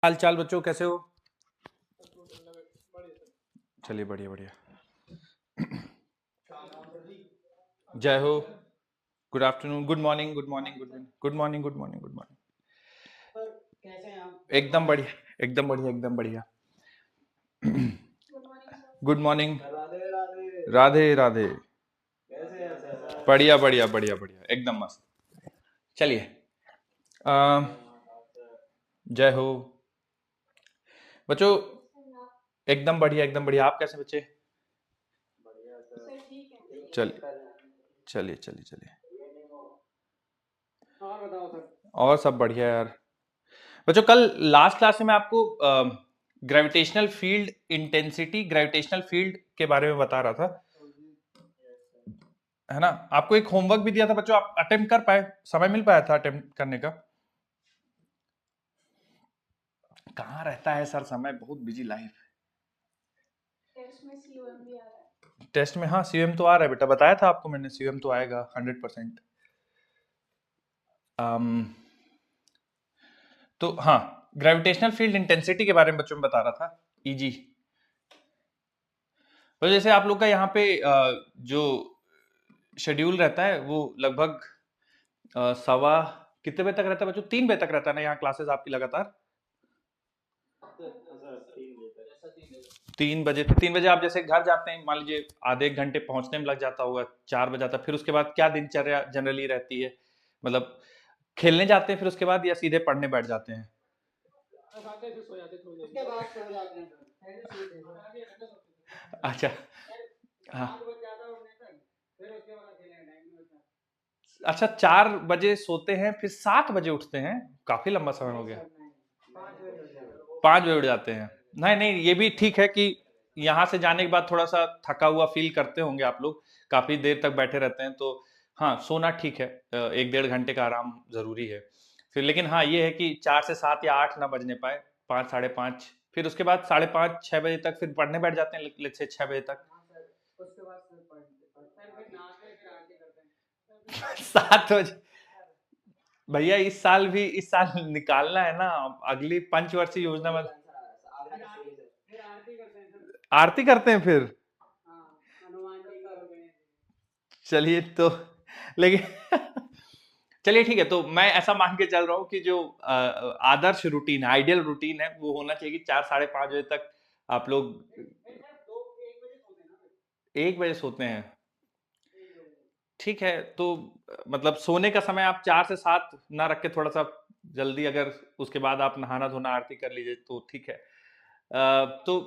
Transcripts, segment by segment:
हाल चाल बच्चों, कैसे हो? चलिए, बढ़िया बढ़िया। जय हो। Good afternoon, good morning, good morning, good morning, good morning, good morning, good morning. एकदम बढ़िया, एकदम बढ़िया, एकदम बढ़िया। Good morning. राधे राधे। बढ़िया बढ़िया बढ़िया बढ़िया, एकदम मस्त। चलिए। अ, जय हो बच्चों। एकदम बढ़िया, एकदम बढ़िया। आप कैसे बच्चे? चलिए चलिए चलिए चलिए। और सब बढ़िया यार। बच्चों, कल लास्ट क्लास में मैं आपको gravitational field intensity, gravitational field के बारे में बता रहा था, है ना? आपको एक होमवर्क भी दिया था बच्चों, आप अटेम्प्ट कर पाए? समय मिल पाया था अटेम्प्ट करने का? कहाँ रहता है सर समय, बहुत बिजी लाइफ। टेस्ट में हाँ, सीएम तो आ रहा है बेटा, बताया था आपको मैंने, सीएम तो आएगा 100%। तो हाँ, ग्रेविटेशनल फील्ड इंटेंसिटी के बारे में बच्चों में बता रहा था, ईजी। तो जैसे आप लोग का यहाँ पे जो शेड्यूल रहता है वो लगभग सवा कितने बजे तक रहता है बच्चों? 3 बजे तक रहता है ना यहाँ क्लासेस आपकी लगातार? 3 बजे आप जैसे घर जाते हैं, मान लीजिए आधे एक घंटे पहुंचने में लग जाता होगा, 4 बजे आता, फिर उसके बाद क्या दिनचर्या जनरली रहती है? मतलब खेलने जाते हैं फिर उसके बाद, या सीधे पढ़ने बैठ जाते हैं? अच्छा। हाँ। अच्छा, 4 बजे सोते हैं फिर 7 बजे उठते हैं? काफी लंबा समय हो गया। 5 बजे उठ जाते हैं? नहीं नहीं, ये भी ठीक है कि यहाँ से जाने के बाद थोड़ा सा थका हुआ फील करते होंगे आप लोग, काफी देर तक बैठे रहते हैं, तो हाँ, सोना ठीक है। 1 डेढ़ घंटे का आराम जरूरी है। फिर लेकिन हाँ, ये है कि 4 से 7 या 8 ना बजने पाए, 5 साढ़े 5, फिर उसके बाद 5:30 6 बजे तक फिर पढ़ने बैठ जाते हैं, लेट से 6 बजे तक। 7 बजे? भैया इस साल निकालना है ना, अगली पंचवर्षीय योजना में। आरती करते हैं फिर? चलिए तो, लेकिन चलिए ठीक है, तो मैं ऐसा मान के चल रहा हूँ कि जो आदर्श रूटीन है, आइडियल रूटीन है, वो होना चाहिए कि 4 साढ़े 5 बजे तक आप लोग 1 बजे सोते हैं। ठीक है, तो मतलब सोने का समय आप 4 से 7 ना रख के थोड़ा सा जल्दी, अगर उसके बाद आप नहाना धोना आरती कर लीजिए तो ठीक है। तो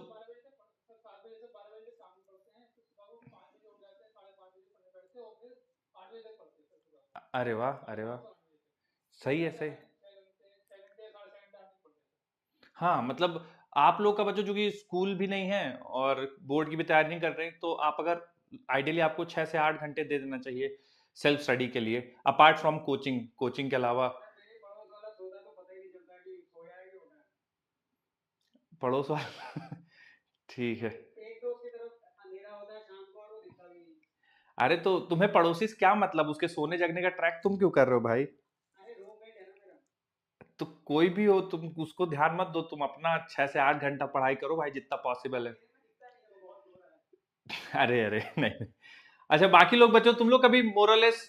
अरे वाह, अरे वाह, सही है, सही। हाँ, मतलब आप लोग का बच्चों, जो कि स्कूल भी नहीं है और बोर्ड की भी तैयारी नहीं कर रहे, तो आप अगर आइडियली आपको 6 से 8 घंटे दे देना चाहिए सेल्फ स्टडी के लिए, अपार्ट फ्रॉम कोचिंग, कोचिंग के अलावा। पड़ोस वाला ठीक है। अरे तो तुम्हें पड़ोसी से क्या मतलब, उसके सोने जगने का ट्रैक तुम क्यों कर रहे हो भाई? तो कोई भी हो, तुम उसको ध्यान मत दो, तुम अपना 6 से 8 घंटा पढ़ाई करो भाई, जितना पॉसिबल है। अरे अरे नहीं। अच्छा, बाकी लोग बच्चों, तुम लोग कभी मोरलेस,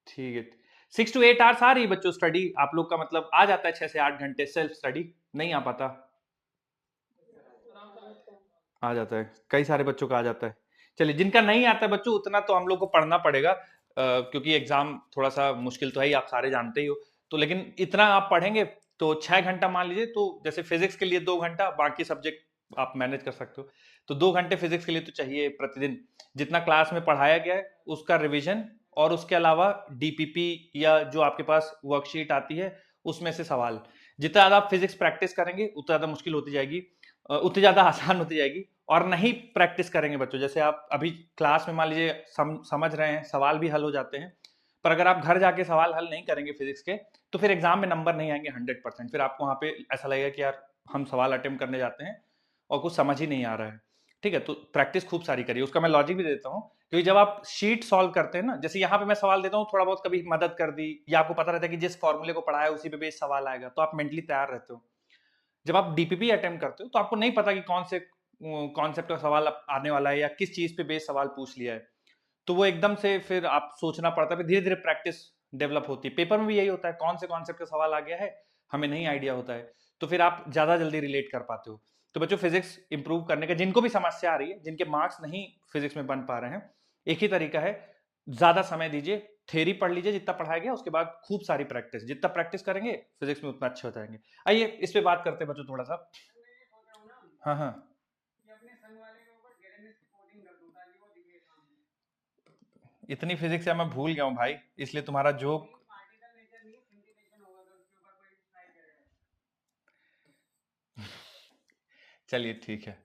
ठीक है, 6 to 8 आवर्स आ रही है बच्चों स्टडी आप लोग का, मतलब आ जाता है 6 से 8 घंटे सेल्फ स्टडी? नहीं आ पाता? आ जाता है, कई सारे बच्चों का आ जाता है। चलिए, जिनका नहीं आता है बच्चों, उतना तो हम लोग को पढ़ना पड़ेगा, क्योंकि एग्जाम थोड़ा सा मुश्किल तो है ही, आप सारे जानते ही हो। तो लेकिन इतना आप पढ़ेंगे तो 6 घंटा मान लीजिए, तो जैसे फिजिक्स के लिए 2 घंटा, बाकी सब्जेक्ट आप मैनेज कर सकते हो, तो 2 घंटे फिजिक्स के लिए तो चाहिए प्रतिदिन। जितना क्लास में पढ़ाया गया है उसका रिवीजन, और उसके अलावा डीपीपी या जो आपके पास वर्कशीट आती है उसमें से सवाल। जितना ज्यादा आप फिजिक्स प्रैक्टिस करेंगे उतना ज्यादा मुश्किल होती जाएगी, उतनी ज्यादा आसान होती जाएगी। और नहीं प्रैक्टिस करेंगे बच्चों, जैसे आप अभी क्लास में मान लीजिए समझ रहे हैं, सवाल भी हल हो जाते हैं, पर अगर आप घर जाके सवाल हल नहीं करेंगे फिजिक्स के, तो फिर एग्जाम में नंबर नहीं आएंगे 100%, फिर आपको वहां पे ऐसा लगेगा कि यार हम सवाल अटेम्प्ट करने जाते हैं और कुछ समझ ही नहीं आ रहा है। ठीक है, तो प्रैक्टिस खूब सारी करिए, उसका मैं लॉजिक भी देता हूँ, क्योंकि जब आप शीट सॉल्व करते हैं ना, जैसे यहाँ पे मैं सवाल देता हूँ, थोड़ा बहुत कभी मदद कर दी, या आपको पता रहता है कि जिस फॉर्मूले को पढ़ा है उसी पे बेस सवाल आएगा, तो आप मेंटली तैयार रहते हो। जब आप डीपीपी अटेम्प्ट करते हो तो आपको नहीं पता कि कौन से कॉन्सेप्ट का सवाल आने वाला है या किस चीज पे बेस सवाल पूछ लिया है, तो वो एकदम से फिर आप सोचना पड़ता है, फिर धीरे धीरे प्रैक्टिस डेवलप होती है। पेपर में भी यही होता है, कौन से कॉन्सेप्ट का सवाल आ गया है हमें नहीं आइडिया होता है, तो फिर आप ज्यादा जल्दी रिलेट कर पाते हो। तो बच्चों फिजिक्स इंप्रूव करने का, जिनको भी समस्या आ रही है, जिनके मार्क्स नहीं फिजिक्स में बन पा रहे हैं, एक ही तरीका है, ज्यादा समय दीजिए, थ्योरी पढ़ लीजिए जितना पढ़ाया गया, उसके बाद खूब सारी प्रैक्टिस, जितना प्रैक्टिस करेंगे फिजिक्स में उतना अच्छे हो जाएंगे। आइए इस पे बात करते हैं बच्चों थोड़ा सा। हाँ हाँ, इतनी फिजिक्स है मैं भूल गया हूँ भाई, इसलिए तुम्हारा जोक। चलिए ठीक है,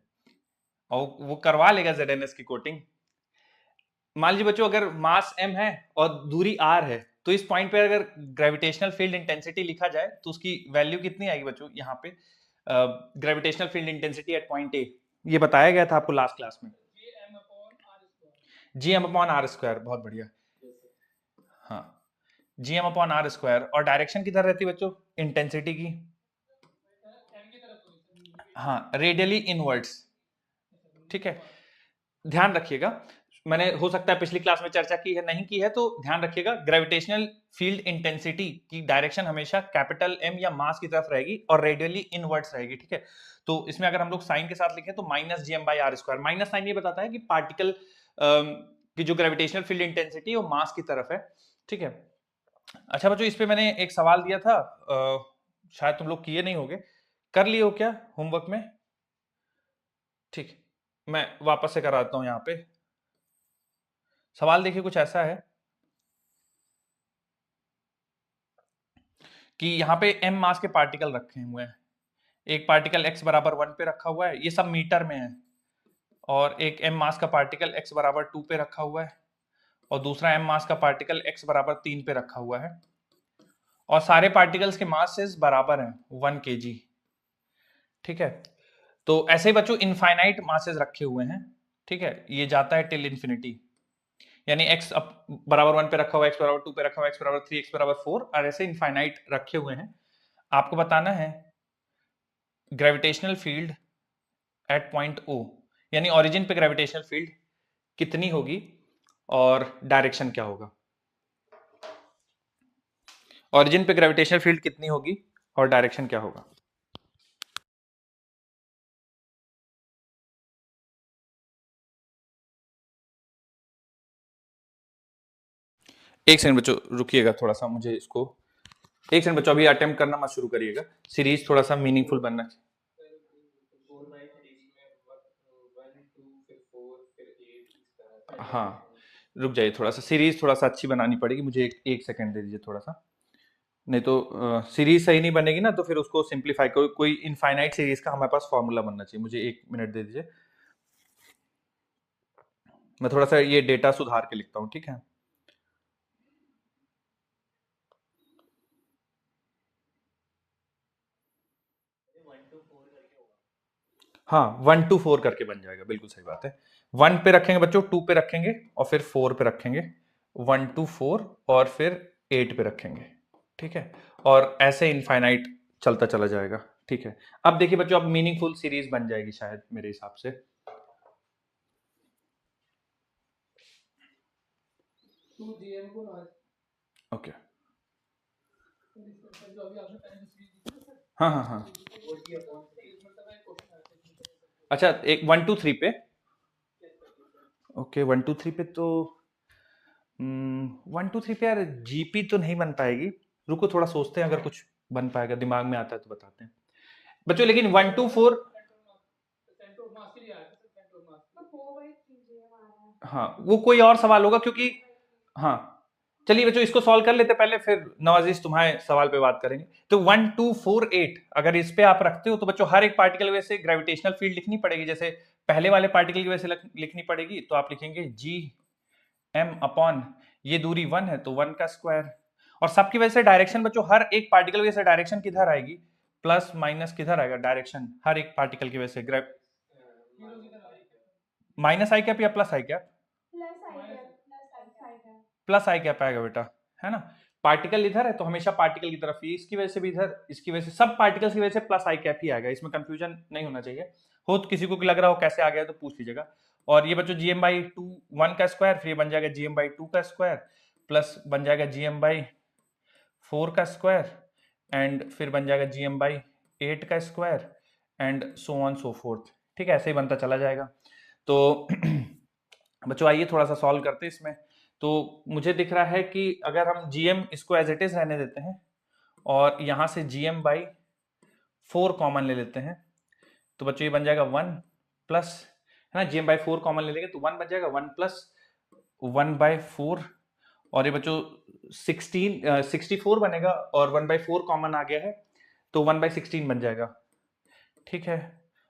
और वो करवा लेगा जेडएनएस की कोटिंग। मान लीजिए बच्चों अगर मास m है और दूरी r है, तो इस पॉइंट पे अगर ग्रेविटेशनल फील्ड इंटेंसिटी लिखा जाए तो उसकी वैल्यू कितनी आएगी बच्चों? यहाँ पे gravitational field intensity at point A, ये बताया गया था आपको लास्ट क्लास में, G M upon R square. बहुत बढ़िया, हाँ, G M upon R square. और डायरेक्शन किधर रहती है बच्चों इंटेंसिटी की? हाँ, रेडियली इनवर्ड्स। ठीक है, ध्यान रखिएगा, मैंने हो सकता है पिछली क्लास में चर्चा की है, नहीं की है तो ध्यान रखिएगा, ग्रेविटेशनल फील्ड इंटेंसिटी की डायरेक्शन हमेशा कैपिटल एम या मास की तरफ रहेगी और रेडियली इनवर्ड्स रहेगी। ठीक है, तो इसमें अगर हम लोग साइन के साथ लिखें तो minus G M by R square. Minus sign ये बताता है कि पार्टिकल की जो ग्रेविटेशनल फील्ड इंटेंसिटी है वो मास की तरफ है। ठीक है, अच्छा बच्चों, इस पे मैंने एक सवाल दिया था, शायद तुम लोग किए नहीं होगे, कर लिए हो क्या होमवर्क में? ठीक, मैं वापस से कराता हूं। यहाँ पे सवाल देखिए कुछ ऐसा है कि यहाँ पे m मास के पार्टिकल रखे हुए हैं, एक पार्टिकल x बराबर 1 पे रखा हुआ है, ये सब मीटर में है, और एक m मास का पार्टिकल x बराबर 2 पे रखा हुआ है, और दूसरा m मास का पार्टिकल x बराबर 3 पे रखा हुआ है, और सारे पार्टिकल्स के मासेस बराबर हैं 1 kg। ठीक है, तो ऐसे ही बच्चों इनफाइनाइट मासेस रखे हुए हैं। ठीक है, ये जाता है टिल इन्फिनिटी, यानी x बराबर 1 पे रखा हुआ है, x बराबर 2 पे रखा हुआ है, x बराबर 3, x बराबर 4, और ऐसे इनफाइनाइट रखे हुए हैं। आपको बताना है gravitational field eight point O, यानी ओरिजिन पे ग्रेविटेशनल फील्ड कितनी होगी और डायरेक्शन क्या होगा? ओरिजिन पे ग्रेविटेशनल फील्ड कितनी होगी और डायरेक्शन क्या होगा? एक सेकंड बच्चों रुकिएगा, थोड़ा सा मुझे इसको, एक सेकंड बच्चों, अभी अटेम्प्ट करना मत शुरू करिएगा, सीरीज थोड़ा सा मीनिंगफुल बनना चाहिए। हाँ, रुक जाइए, थोड़ा सा सीरीज थोड़ा सा अच्छी बनानी पड़ेगी मुझे, एक सेकंड दे दीजिए थोड़ा सा, नहीं तो सीरीज सही नहीं बनेगी ना, तो फिर उसको सिंप्लीफाई, कोई इनफाइनाइट सीरीज का हमारे पास फॉर्मूला बनना चाहिए। मुझे एक मिनट दे दीजिए, मैं थोड़ा सा ये डेटा सुधार के लिखता हूँ, ठीक है? हाँ, 1 to 4 करके बन जाएगा, बिल्कुल सही बात है। 1 पे रखेंगे बच्चों, 2 पे रखेंगे, और फिर 4 पे रखेंगे, 1 to 4, और फिर 8 पे रखेंगे। ठीक है, और ऐसे इनफाइनाइट चलता चला जाएगा। ठीक है, अब देखिए बच्चों, अब मीनिंगफुल सीरीज बन जाएगी शायद मेरे हिसाब से। ओके, हाँ हाँ हाँ, अच्छा, एक 1 to 3 पे, ओके, 1 to 3 पे तो 1 to 3 पे यार जीपी तो नहीं बन पाएगी, रुको थोड़ा सोचते हैं, अगर कुछ बन पाएगा, दिमाग में आता है तो बताते हैं बच्चों। लेकिन 1 to 4, हाँ वो कोई और सवाल होगा, क्योंकि हाँ, चलिए बच्चों इसको सॉल्व कर लेते पहले, फिर नवाजिश तुम्हारे सवाल पे बात करेंगे। तो 1 2 4 8 अगर इस पे आप रखते हो तो बच्चों हर एक पार्टिकल की वजह से ग्रेविटेशनल फील्ड लिखनी पड़ेगी, जैसे पहले वाले पार्टिकल की वजह से लिखनी पड़ेगी, तो आप लिखेंगे जी एम अपॉन, ये दूरी 1 है तो 1 का स्क्वायर, और सबकी वजह से डायरेक्शन बच्चों, हर एक पार्टिकल की वजह से डायरेक्शन किधर आएगी? प्लस माइनस किधर आएगा डायरेक्शन, हर एक पार्टिकल की वजह से माइनस आई कैप या प्लस आई कैप? प्लस आई कैप आएगा बेटा, है ना? पार्टिकल इधर है तो हमेशा पार्टिकल की तरफ, ये इसकी वजह से भी इधर, इसकी वजह से, सब पार्टिकल्स की वजह से प्लस आई कैप ही आएगा, इसमें कंफ्यूजन नहीं होना चाहिए। हो तो किसी को लग रहा हो कैसे आ गया तो पूछ लीजिएगा। और ये बच्चों जीएम बाई टू 1 का स्क्वायर, फिर ये बन जाएगा जीएम बाई 2 का स्क्वायर, प्लस बन जाएगा जीएम बाई 4 का स्क्वायर, एंड फिर बन जाएगा जीएम बाई 8 का square, and so on so fourth. ठीक है, ऐसे ही बनता चला जाएगा। तो बच्चों आइए थोड़ा सा सॉल्व करते हैं इसमें। तो मुझे दिख रहा है कि अगर हम जीएम इसको एज इट इज रहने देते हैं और यहां से जीएम बाई 4 कॉमन ले लेते हैं, तो बच्चों ये बन जाएगा 1 प्लस, है ना, जीएम बाई 4 कॉमन ले लेंगे तो 1 बन जाएगा, 1 प्लस 1/4, और ये बच्चों 64 बनेगा, और 1/4 कॉमन आ गया है तो 1/16 बन जाएगा। ठीक है,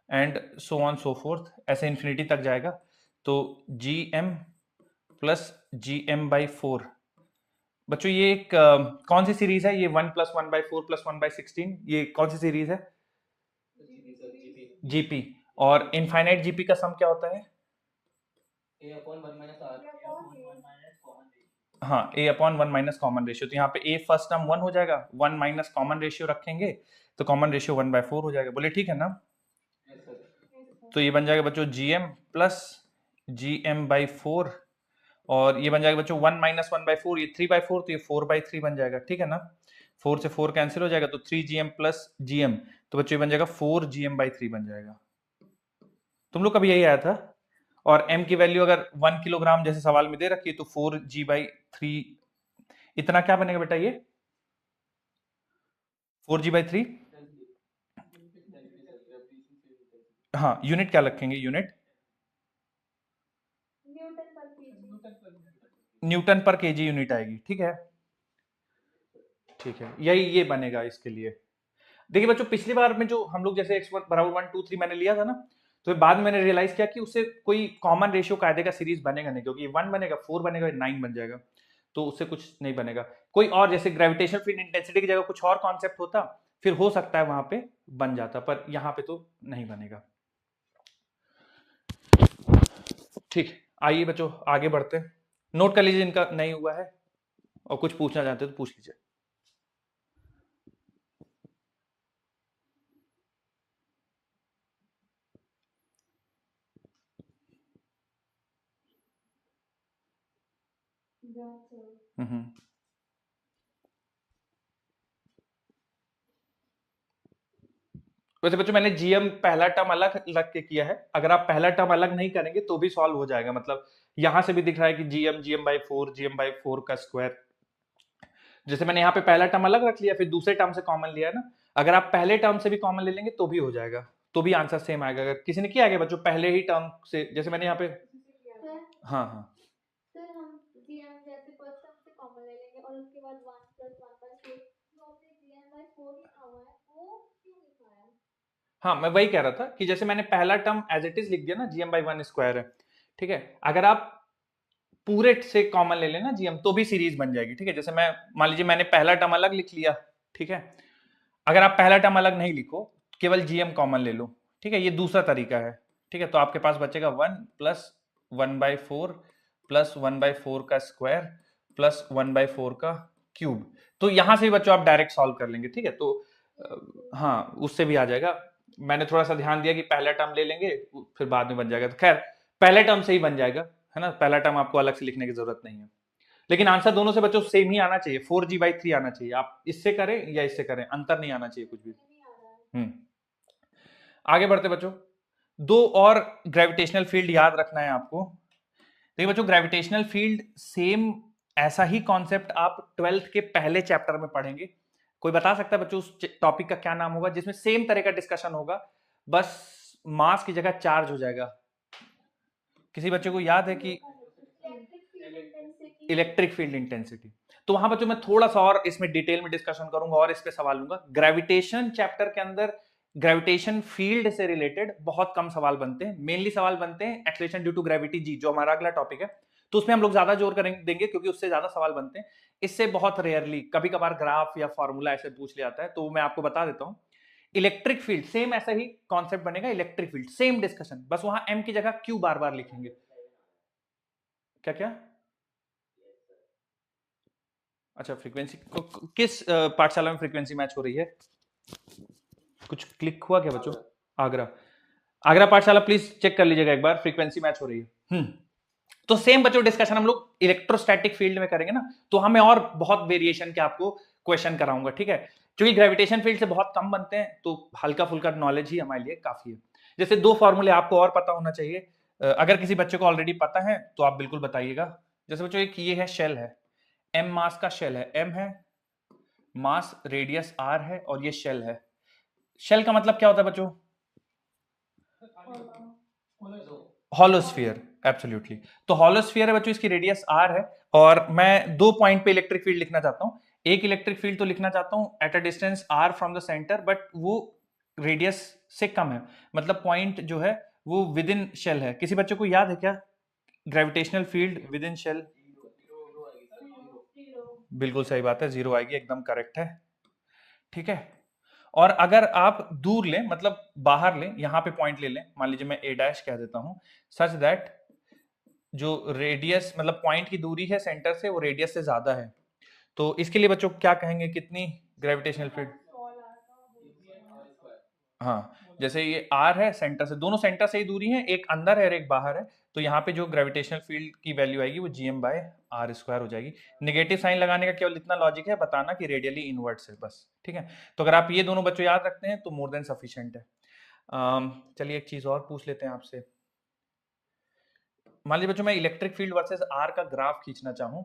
and so on so fourth, ऐसे इन्फिनिटी तक जाएगा। तो GM प्लस GM/4, बच्चों ये एक कौन सी सीरीज है, ये 1 प्लस 1/4 प्लस 1/16, ये कौन सी सीरीज है? जीपी। और इनफाइनाइट जीपी का सम क्या होता है? हाँ, A/1 माइनस कॉमन रेशियो। तो यहाँ पे A फर्स्ट टर्म 1 हो जाएगा, 1 माइनस कॉमन रेशियो रखेंगे तो कॉमन रेशियो 1/4 हो जाएगा। बोले ठीक है ना? तो ये बन जाएगा बच्चों GM प्लस GM/4, और ये बन जाएगा बच्चों 1 माइनस 1/4, ये 3/4, तो ये 4/3 बन जाएगा। ठीक है ना? 4 से 4 कैंसिल हो जाएगा तो 3GM प्लस GM, तो बच्चों ये बन जाएगा 4GM/3 बन जाएगा। तुम लोग कभी यही आया था। और m की वैल्यू अगर 1 किलोग्राम जैसे सवाल में दे रखी है तो 4G/3, इतना क्या बनेगा बेटा ये 4G/3? हाँ, यूनिट क्या रखेंगे? यूनिट न्यूटन पर केजी यूनिट आएगी। ठीक है, ठीक है, यही ये बनेगा इसके लिए। देखिए बच्चों, पिछली बार में जो हम लोग जैसे x1 बराबर 1 2 3 मैंने लिया था ना, तो बाद में मैंने रियलाइज किया कि उससे कोई कॉमन रेशियो कायदे का सीरीज बनेगा नहीं, क्योंकि 1 बनेगा, 4 बनेगा, 9 बन जाएगा, तो उससे कुछ नहीं बनेगा। कोई और जैसे ग्रेविटेशन फील्ड इंटेंसिटी की जगह कुछ और कॉन्सेप्ट होता, फिर हो सकता है वहां पे बन जाता, पर यहाँ पे तो नहीं बनेगा। ठीक, आइए बच्चों आगे बढ़ते हैं। नोट कर लीजिए इनका नहीं हुआ है, और कुछ पूछना चाहते हो तो पूछ लीजिए। वैसे बच्चों मैंने जीएम पहला टर्म अलग लग के किया है, अगर आप पहला टर्म अलग नहीं करेंगे तो भी सॉल्व हो जाएगा। मतलब यहां से भी दिख रहा है कि GM/4 GM/4 का स्क्वायर, जैसे मैंने यहाँ पे पहला टर्म अलग रख लिया, फिर दूसरे टर्म से कॉमन लिया ना, अगर आप पहले टर्म से भी कॉमन ले लेंगे तो भी हो जाएगा, तो भी आंसर सेम आएगा। अगर किसी ने किया है बच्चों पहले ही टर्म से, जैसे मैंने यहाँ पे, हाँ हाँ हाँ, मैं वही कह रहा था कि जैसे मैंने पहला टर्म एज इट इज लिख दिया ना, GM/1 स्क्वायर है। ठीक है, अगर आप पूरे से कॉमन ले लेना GM तो भी सीरीज बन जाएगी। ठीक है, जैसे मैं मान लीजिए मैंने पहला टर्म अलग लिख लिया, ठीक है, अगर आप पहला टर्म अलग नहीं लिखो, केवल GM कॉमन ले लो, ठीक है, ये दूसरा तरीका है। ठीक है, तो आपके पास बचेगा 1 प्लस 1/4 प्लस 1/4 का स्क्वायर प्लस 1/4 का क्यूब। तो यहां से भी बच्चों आप डायरेक्ट सॉल्व कर लेंगे। ठीक है, तो हाँ, उससे भी आ जाएगा। मैंने थोड़ा सा ध्यान दिया कि पहला टर्म ले लेंगे फिर बाद में बन जाएगा, तो खैर पहले टर्म से ही बन जाएगा, है ना, पहला टर्म आपको अलग से लिखने की जरूरत नहीं है। लेकिन आंसर दोनों से बच्चों सेम ही आना चाहिए, 4G/3 आना चाहिए। आप इससे करें या इससे करें, अंतर नहीं आना चाहिए कुछ भी। आगे बढ़ते बच्चों, दो और ग्रेविटेशनल फील्ड याद रखना है आपको। देखिए बच्चों, ग्रेविटेशनल फील्ड सेम ऐसा ही कॉन्सेप्ट आप 12th के पहले चैप्टर में पढ़ेंगे। कोई बता सकता है बच्चों उस टॉपिक का क्या नाम होगा, जिसमें सेम तरह का डिस्कशन होगा, बस मास की जगह चार्ज हो जाएगा। किसी बच्चे को याद है कि इलेक्ट्रिक फील्ड इंटेंसिटी? तो वहां बच्चों मैं थोड़ा सा और इसमें डिटेल में डिस्कशन करूंगा और इस पे सवाल लूंगा। ग्रेविटेशन चैप्टर के अंदर ग्रेविटेशन फील्ड से रिलेटेड बहुत कम सवाल बनते हैं, मेनली सवाल बनते हैं acceleration due to gravity G, जो हमारा अगला टॉपिक है, तो उसमें हम लोग ज्यादा जोर करेंगे देंगे, क्योंकि उससे ज्यादा सवाल बनते हैं। इससे बहुत रेयरली कभी कभार ग्राफ या फॉर्मूला ऐसे पूछ लिया जाता है, तो मैं आपको बता देता हूं। इलेक्ट्रिक फील्ड सेम ऐसा ही कॉन्सेप्ट बनेगा, इलेक्ट्रिक फील्ड सेम डिस्कशन, बस वहां एम की जगह क्यू बार बार लिखेंगे। क्या क्या? अच्छा, फ्रीक्वेंसी किस पाठशाला में फ्रीक्वेंसी मैच हो रही है? कुछ क्लिक हुआ क्या बच्चों? आगरा। आगरा पाठशाला प्लीज चेक कर लीजिएगा एक बार, फ्रीक्वेंसी मैच हो रही है। तो सेम बच्चों डिस्कशन हम लोग इलेक्ट्रोस्टैटिक फील्ड में करेंगे ना, तो हमें और बहुत वेरिएशन के आपको क्वेश्चन कराऊंगा, ठीक है? क्योंकि ग्रेविटेशन फील्ड से बहुत कम बनते हैं, तो हल्का फुल्का नॉलेज ही हमारे लिए काफी है। जैसे दो फॉर्मूले आपको और पता होना चाहिए, अगर किसी बच्चे को ऑलरेडी पता है तो आप बिल्कुल बताइएगा। जैसे बच्चों एक ये है शेल है, एम मास का शेल है, एम है मास, रेडियस आर है, और ये शेल है। शेल का मतलब क्या होता है बच्चों? हॉलोस्फीयर, एब्सोल्युटली। तो हॉलोस्फीयर है बच्चों, इसकी रेडियस आर है, और मैं दो पॉइंट पे इलेक्ट्रिक फील्ड लिखना चाहता हूं। एक इलेक्ट्रिक फील्ड तो लिखना चाहता हूं at a distance R from the centre, but वो रेडियस से कम है, मतलब पॉइंट जो है वो विद इन शेल है। किसी बच्चे को याद है क्या gravitational field within shell? बिल्कुल सही बात है, जीरो आएगी, एकदम करेक्ट है, ठीक है। और अगर आप दूर लें, मतलब बाहर लें, यहां पे पॉइंट ले लें, मान लीजिए मैं ए डैश कह देता हूं, सच दैट जो रेडियस मतलब पॉइंट की दूरी है सेंटर से वो रेडियस से ज्यादा है, तो इसके लिए बच्चों क्या कहेंगे, कितनी ग्रेविटेशनल फील्ड? हाँ, जैसे ये आर है सेंटर से, दोनों सेंटर से ही दूरी है, एक अंदर है और एक बाहर है, तो यहाँ पे जो ग्रेविटेशनल फील्ड की वैल्यू आएगी वो जीएम बाय आर स्क्वायर हो जाएगी। नेगेटिव साइन लगाने का केवल इतना लॉजिक है, बताना कि रेडियली इनवर्ट्स है बस, ठीक है। तो अगर आप ये दोनों बच्चों याद रखते हैं तो मोर देन सफिशिएंट है। चलिए एक चीज और पूछ लेते हैं आपसे। मान लीजिए बच्चों मैं इलेक्ट्रिक फील्ड वर्सेस आर का ग्राफ खींचना चाहूं,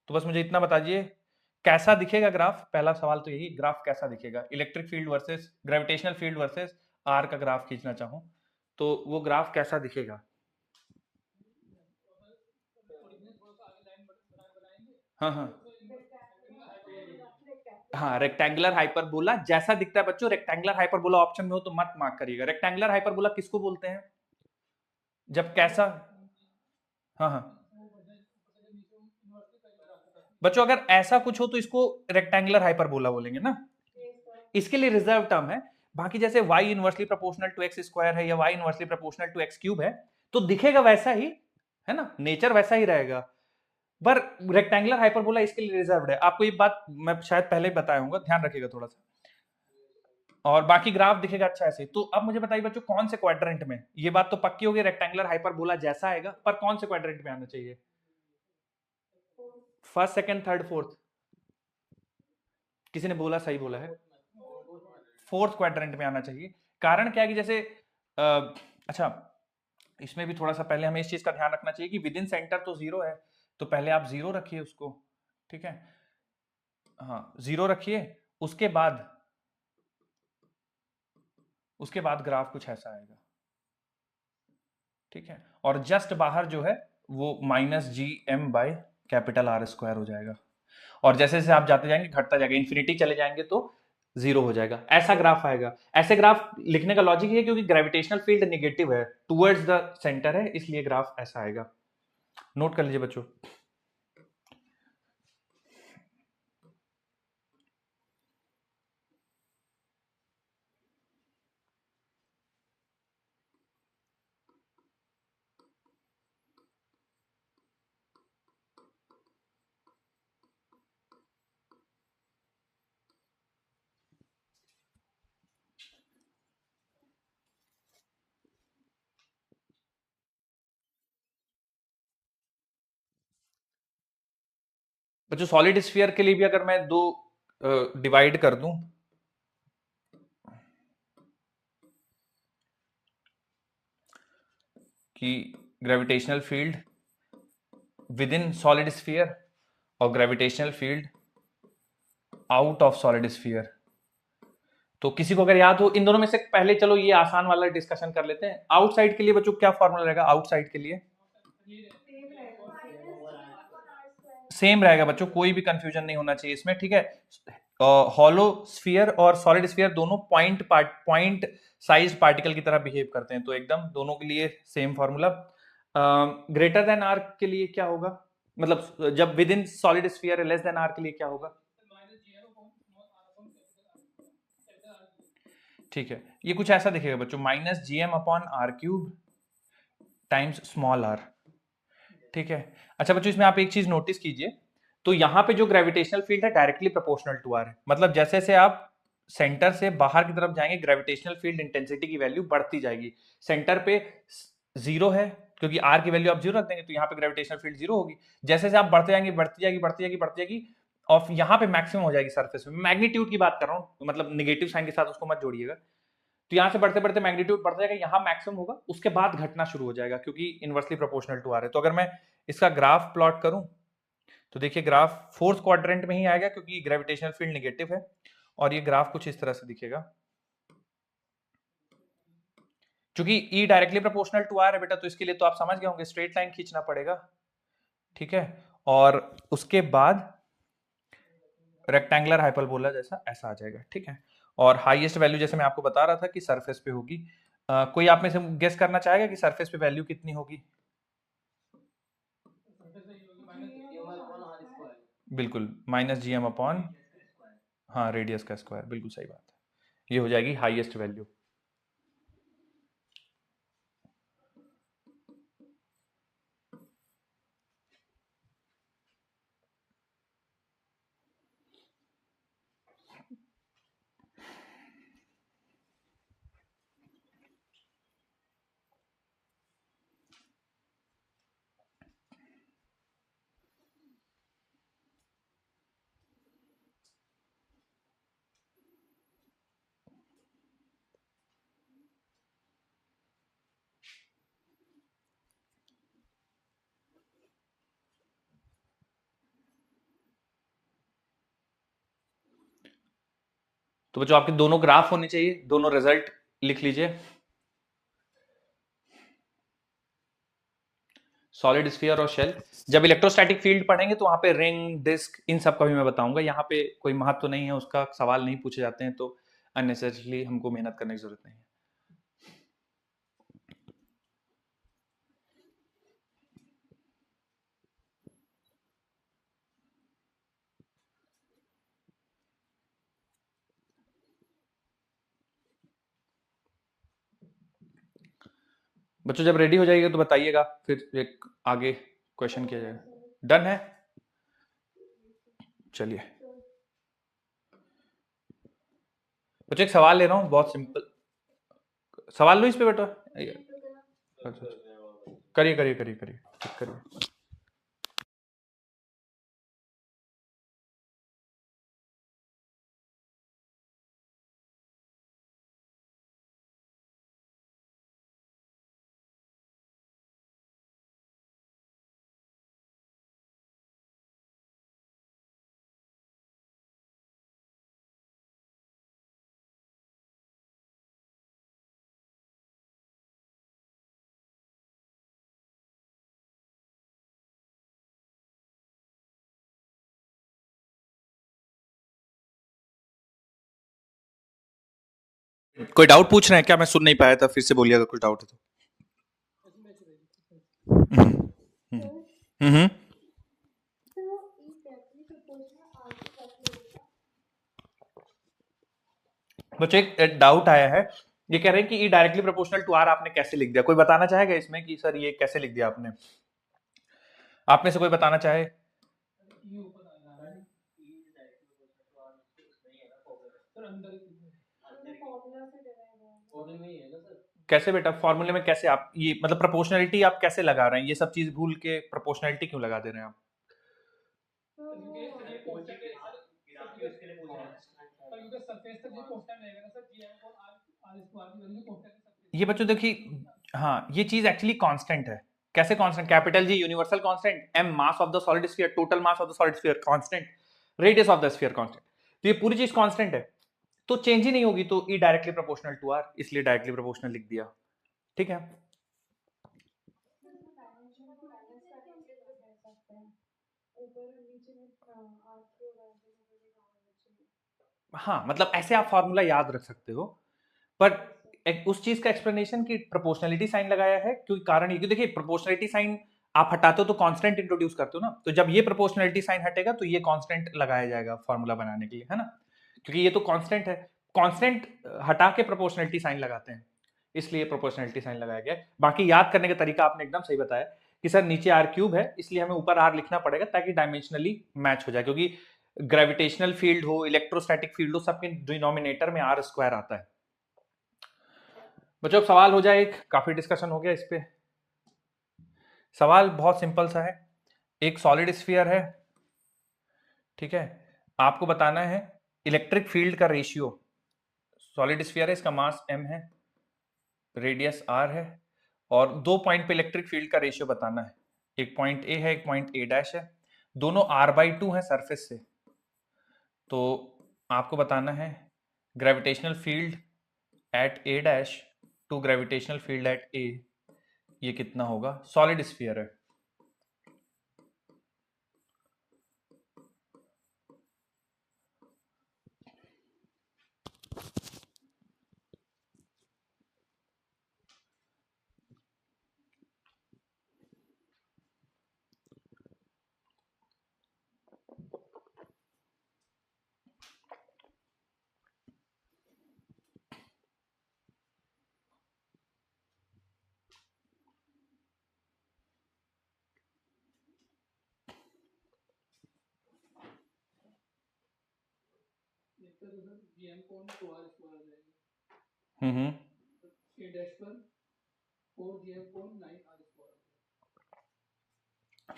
तो बस मुझे इतना बताइए कैसा दिखेगा ग्राफ। पहला सवाल तो यही, ग्राफ कैसा दिखेगा, electric field versus gravitational field versus R का ग्राफ खींचना चाहूं तो वो ग्राफ कैसा दिखेगा? हाँ हाँ हाँ, रेक्टेंगुलर हाइपरबोला जैसा दिखता है बच्चों। रेक्टेंगुलर हाइपरबोला ऑप्शन में हो तो मत मार्क करिएगा। रेक्टेंगुलर हाइपरबोला किसको बोलते हैं? जब कैसा? हाँ हाँ बच्चों, अगर ऐसा कुछ हो तो इसको रेक्टेंगुलर हाइपरबोला बोलेंगे ना, इसके लिए रिजर्व टर्म है। बाकी जैसे y inversely proportional to X square है या y inversely proportional to X cube है, तो दिखेगा वैसा ही, है ना, नेचर वैसा ही रहेगा। पर रेक्टेंगुलर हाइपरबोला इसके लिए रिजर्व्ड है। आपको ये बात मैं शायद पहले ही बताया हूँ, ध्यान रखिएगा थोड़ा सा। और बाकी ग्राफ दिखेगा अच्छा ऐसे। तो अब मुझे बताइए बच्चों कौन से क्वाड्रेंट में, ये बात तो पक्की होगी रेक्टेंगुलर हाइपरबोला जैसा आएगा, पर कौन से क्वाड्रेंट में आना चाहिए? First, second, third, fourth? किसी ने बोला, सही बोला है, फोर्थ क्वाड्रेंट में आना चाहिए। कारण क्या है कि जैसे अच्छा, इसमें भी थोड़ा सा पहले हमें इस चीज का ध्यान रखना चाहिए कि विद इन सेंटर तो जीरो है, तो पहले आप जीरो रखिए उसको, ठीक है। हाँ, जीरो रखिए, उसके बाद ग्राफ कुछ ऐसा आएगा, ठीक है। और जस्ट बाहर जो है वो minus G M by capital R square हो जाएगा, और जैसे जैसे आप जाते जाएंगे घटता जाएगा, इन्फिनिटी चले जाएंगे तो जीरो हो जाएगा। ऐसा ग्राफ आएगा। ऐसे ग्राफ लिखने का लॉजिक ये है क्योंकि ग्रेविटेशनल फील्ड नेगेटिव है, टुवर्ड्स द सेंटर है, इसलिए ग्राफ ऐसा आएगा। नोट कर लीजिए बच्चों। बच्चों सॉलिड स्फीयर के लिए भी अगर मैं दो डिवाइड कर दूं, कि gravitational field within solid sphere और gravitational field out of solid sphere, तो किसी को अगर याद हो इन दोनों में से पहले, चलो ये आसान वाला डिस्कशन कर लेते हैं। आउटसाइड के लिए बच्चों क्या फॉर्मूला रहेगा? आउटसाइड के लिए सेम रहेगा बच्चों, कोई भी कंफ्यूजन नहीं होना चाहिए इसमें, ठीक है। हॉलो स्फीयर और सॉलिड स्फीयर दोनों पॉइंट साइज पार्टिकल की तरह बिहेव करते हैं, तो एकदम दोनों के लिए same formula. Greater than R के लिए क्या होगा, मतलब जब विद इन सॉलिड स्फीयर है, लेस देन आर के लिए क्या होगा? ठीक है, ये कुछ ऐसा दिखेगा बच्चों, minus G M upon R cube times small R, ठीक है। अच्छा बच्चों, इसमें आप एक चीज नोटिस कीजिए, तो यहाँ पे जो ग्रेविटेशनल फील्ड है डायरेक्टली प्रोपोर्शनल टू आर है, मतलब जैसे जैसे आप सेंटर से बाहर की तरफ जाएंगे ग्रेविटेशनल फील्ड इंटेंसिटी की वैल्यू बढ़ती जाएगी। सेंटर पे जीरो है क्योंकि आर की वैल्यू आप जीरो रख देंगे तो यहाँ पे ग्रेविटेशनल फील्ड जीरो होगी। जैसे जैसे आप बढ़ते जाएंगे बढ़ती जाएगी बढ़ती जाएगी बढ़ती जाएगी और यहाँ पे मैक्सिमम हो जाएगी सरफेस में। मैग्नीट्यूड की बात कर रहा हूँ, मतलब निगेटिव साइन के साथ उसको मत जोड़िएगा। तो यहाँ से बढ़ते बढ़ते मैग्नीट्यूड बढ़ जाएगा, यहाँ मैक्सिमम होगा, उसके बाद घटना शुरू हो जाएगा क्योंकि इनवर्सली प्रोपोर्शनल टू आ रहा है। तो अगर मैं इसका ग्राफ प्लॉट करूं तो देखिए ग्राफ फोर्थ क्वाड्रेंट में ही आएगा क्योंकि ग्रेविटेशनल फील्ड नेगेटिव है और ये ग्राफ कुछ इस तरह से दिखेगा। क्योंकि E directly proportional to R है बेटा, तो इसके लिए तो आप समझ गए होंगे स्ट्रेट लाइन खींचना पड़ेगा, ठीक है। और उसके बाद रेक्टेंगुलर हाइपरबोला जैसा ऐसा आ जाएगा, ठीक है। और हाईएस्ट वैल्यू जैसे मैं आपको बता रहा था कि सरफेस पे होगी। कोई आप में से गेस करना चाहेगा कि सरफेस पे वैल्यू कितनी होगी? बिल्कुल -gm अपॉन, हाँ, रेडियस का स्क्वायर, बिल्कुल सही बात है, ये हो जाएगी हाईएस्ट वैल्यू। तो बच्चों आपके दोनों ग्राफ होने चाहिए, दोनों रिजल्ट लिख लीजिए। सॉलिड स्फीयर और शेल। जब इलेक्ट्रोस्टैटिक फील्ड पढ़ेंगे तो वहां पे रिंग डिस्क इन सब का भी मैं बताऊंगा। यहाँ पे कोई महत्व तो नहीं है, उसका सवाल नहीं पूछे जाते हैं, तो अननेसेसरली हमको मेहनत करने की जरूरत नहीं है। बच्चों जब रेडी हो जाइएगा तो बताइएगा, फिर एक आगे क्वेश्चन किया जाएगा। डन है? चलिए बच्चों एक सवाल ले रहा हूँ, बहुत सिंपल सवाल लो इस पे बेटा। अच्छा, करिए करिए करिए करिए, ठीक करिए। कोई डाउट पूछ रहे हैं क्या? मैं सुन नहीं पाया था, फिर से बोलिएगा कुछ डाउट है तो। हम्म, हम्म। बच्चों एक डाउट आया है, ये कह रहे हैं कि E directly proportional to R आपने कैसे लिख दिया? कोई बताना चाहेगा इसमें कि सर ये कैसे लिख दिया आपने? आप में से कोई बताना चाहे? कैसे बेटा फॉर्मूले में कैसे आप ये मतलब प्रोपोर्शनलिटी आप कैसे लगा रहे हैं? ये सब चीज भूल के प्रोपोर्शनलिटी क्यों लगा दे रहे हैं आप? ये बच्चों देखिए, हाँ ये चीज एक्चुअली कांस्टेंट है। कैसे constant? Capital G universal constant, M mass of the solid sphere, total mass of the solid sphere constant, radius of the sphere constant. तो ये पूरी चीज कांस्टेंट है, तो चेंज ही नहीं होगी, तो E directly proportional to R, इसलिए डायरेक्टली प्रोपोर्शनल लिख दिया, ठीक है। हाँ मतलब ऐसे आप फॉर्मूला याद रख सकते हो, पर उस चीज का एक्सप्लेनेशन की प्रोपोर्शनलिटी साइन लगाया है क्योंकि कारण ये कि देखिए प्रोपोर्शनलिटी साइन आप हटाते हो तो कांस्टेंट इंट्रोड्यूस करते हो ना, तो जब ये प्रोपोर्शनलिटी साइन हटेगा तो ये कांस्टेंट लगाया जाएगा फॉर्मूला बनाने के लिए, है ना, क्योंकि ये तो कांस्टेंट है। कांस्टेंट हटा के प्रोपोर्शनलिटी साइन लगाते हैं, इसलिए प्रोपोर्शनलिटी साइन लगाया गया। बाकी याद करने का तरीका आपने एकदम सही बताया कि सर नीचे आर क्यूब है इसलिए हमें ऊपर आर लिखना पड़ेगा ताकि डायमेंशनली मैच हो जाए, क्योंकि ग्रेविटेशनल फील्ड हो, इलेक्ट्रोस्टैटिक फील्ड हो, सबके डिनोमिनेटर में आर स्क्वायर आता है। बच्चों अब सवाल हो जाए, एक काफी डिस्कशन हो गया इस पे। सवाल बहुत सिंपल सा है, एक सॉलिड स्फीयर है, ठीक है, आपको बताना है इलेक्ट्रिक फील्ड का रेशियो। सॉलिड स्फीयर है, इसका मास m है, रेडियस r है, और 2 पॉइंट पे इलेक्ट्रिक फील्ड का रेशियो बताना है। एक पॉइंट A है, एक पॉइंट A' है, दोनों r/2 है सरफेस से। तो आपको बताना है gravitational field at A' to gravitational field at A ये कितना होगा। सॉलिड स्फीयर है।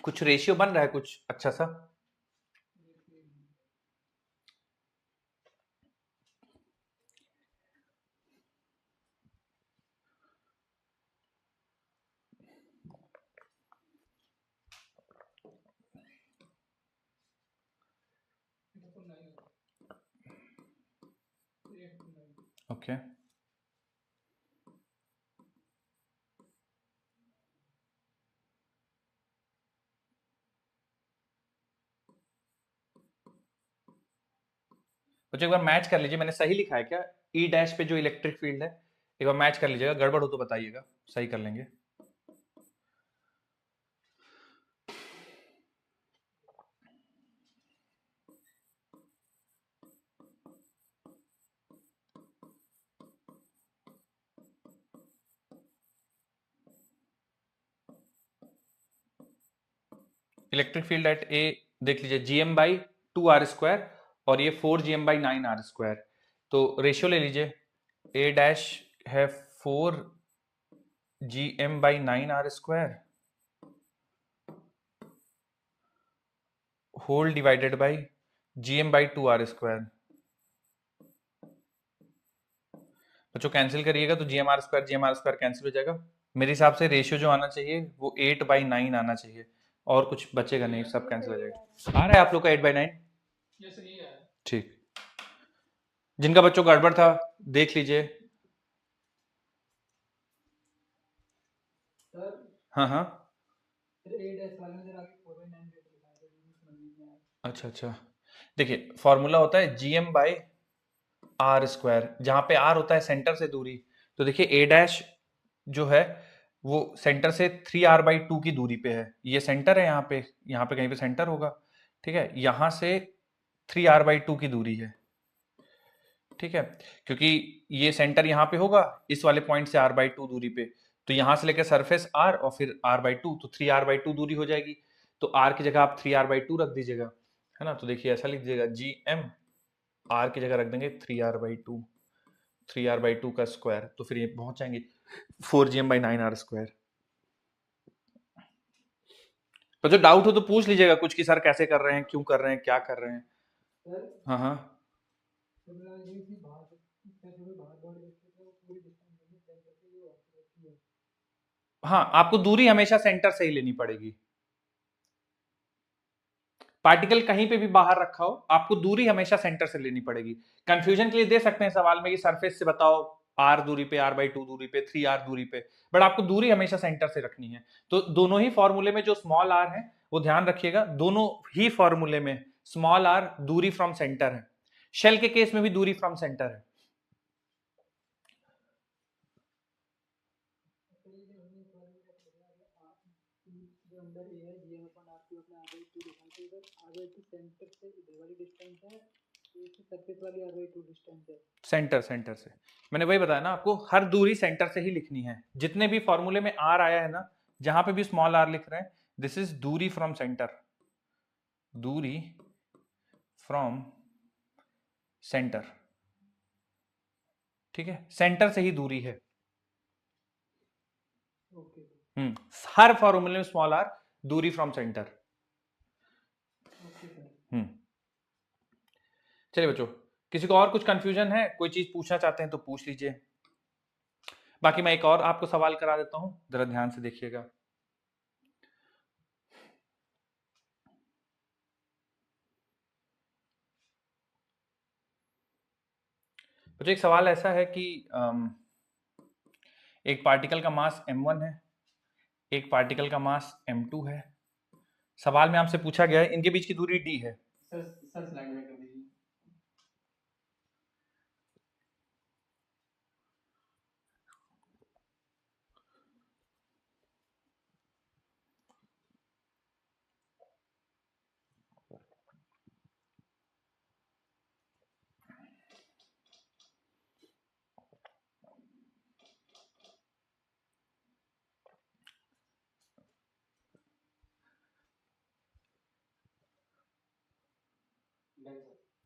कुछ रेशियो बन रहा है कुछ अच्छा सा। ओके बच्चों एक बार मैच कर लीजिए, मैंने सही लिखा है क्या? E' पे जो इलेक्ट्रिक फील्ड है, एक बार मैच कर लीजिएगा, गड़बड़ हो तो बताइएगा, सही कर लेंगे। इलेक्ट्रिक फील्ड एट ए देख लीजिए, GM/2r² और ये 4GM/9r²। तो रेशियो ले लीजिए, A' है 4GM/9r² whole divided by GM/2r²। बच्चों कैंसिल करिएगा तो GMr² कैंसिल हो जाएगा। मेरे हिसाब से रेशियो जो आना चाहिए वो 8/9 आना चाहिए, और कुछ बचेगा नहीं, सब कैंसिल हो जाएगा। आ रहा है आप लोग का 8/9? ठीक, जिनका बच्चों गड़बड़ था देख लीजिए। हाँ हाँ, अच्छा अच्छा, देखिए फॉर्मूला होता है GM/r², जहां पे r होता है सेंटर से दूरी। तो देखिए A' जो है वो सेंटर से 3r/2 की दूरी पे है, ये सेंटर है, यहाँ पे कहीं पे सेंटर होगा, ठीक है, यहाँ से 3r/2 की दूरी है, ठीक है, क्योंकि ये सेंटर यहाँ पे होगा इस वाले पॉइंट से r/2 दूरी पे, तो यहाँ से लेकर सरफेस r और फिर r/2, तो 3r/2 दूरी हो जाएगी। तो r की जगह आप 3r/2 रख दीजिएगा, है ना। तो देखिए ऐसा लिख दीजिएगा, GM r की जगह रख देंगे 3r/2, 3r/2 का स्क्वायर, तो फिर ये पहुंच जाएंगे 4GM/9r²। तो जो डाउट हो तो पूछ लीजिएगा कुछ कि सर कैसे कर रहे हैं, क्यों कर रहे हैं, क्या कर रहे हैं। हाँ हाँ, हाँ आपको दूरी हमेशा सेंटर से ही लेनी पड़ेगी। पार्टिकल कहीं पे भी बाहर रखा हो, आपको दूरी हमेशा सेंटर से लेनी पड़ेगी। कंफ्यूजन के लिए दे सकते हैं सवाल में कि सरफेस से बताओ r दूरी पे, r/2 दूरी पे, 3r दूरी पे, बट आपको दूरी हमेशा सेंटर से रखनी है। तो दोनों ही फॉर्मूले में जो स्मॉल r है वो ध्यान रखिएगा, दोनों ही फॉर्मूले में स्मॉल r दूरी फ्रॉम सेंटर है, शेल के केस में भी दूरी फ्रॉम सेंटर है। सेंटर से मैंने वही बताया ना आपको, हर दूरी सेंटर से ही लिखनी है। जितने भी फॉर्मूले में आर आया है ना, जहां पे भी स्मॉल आर लिख रहे हैं, दिस इज दूरी फ्रॉम सेंटर, दूरी फ्रॉम सेंटर, ठीक है, सेंटर से ही दूरी है। हर फॉर्मूले में स्मॉल आर दूरी फ्रॉम सेंटर। चलिए बच्चों, किसी को और कुछ कंफ्यूजन है, कोई चीज पूछना चाहते हैं तो पूछ लीजिए, बाकी मैं एक और आपको सवाल करा देता हूं, जरा ध्यान से देखिएगा। बच्चों एक सवाल ऐसा है कि एक पार्टिकल का मास m1 है, एक पार्टिकल का मास m2 है। सवाल में आपसे पूछा गया है इनके बीच की दूरी d है। सर स्लाइड में कर दीजिए।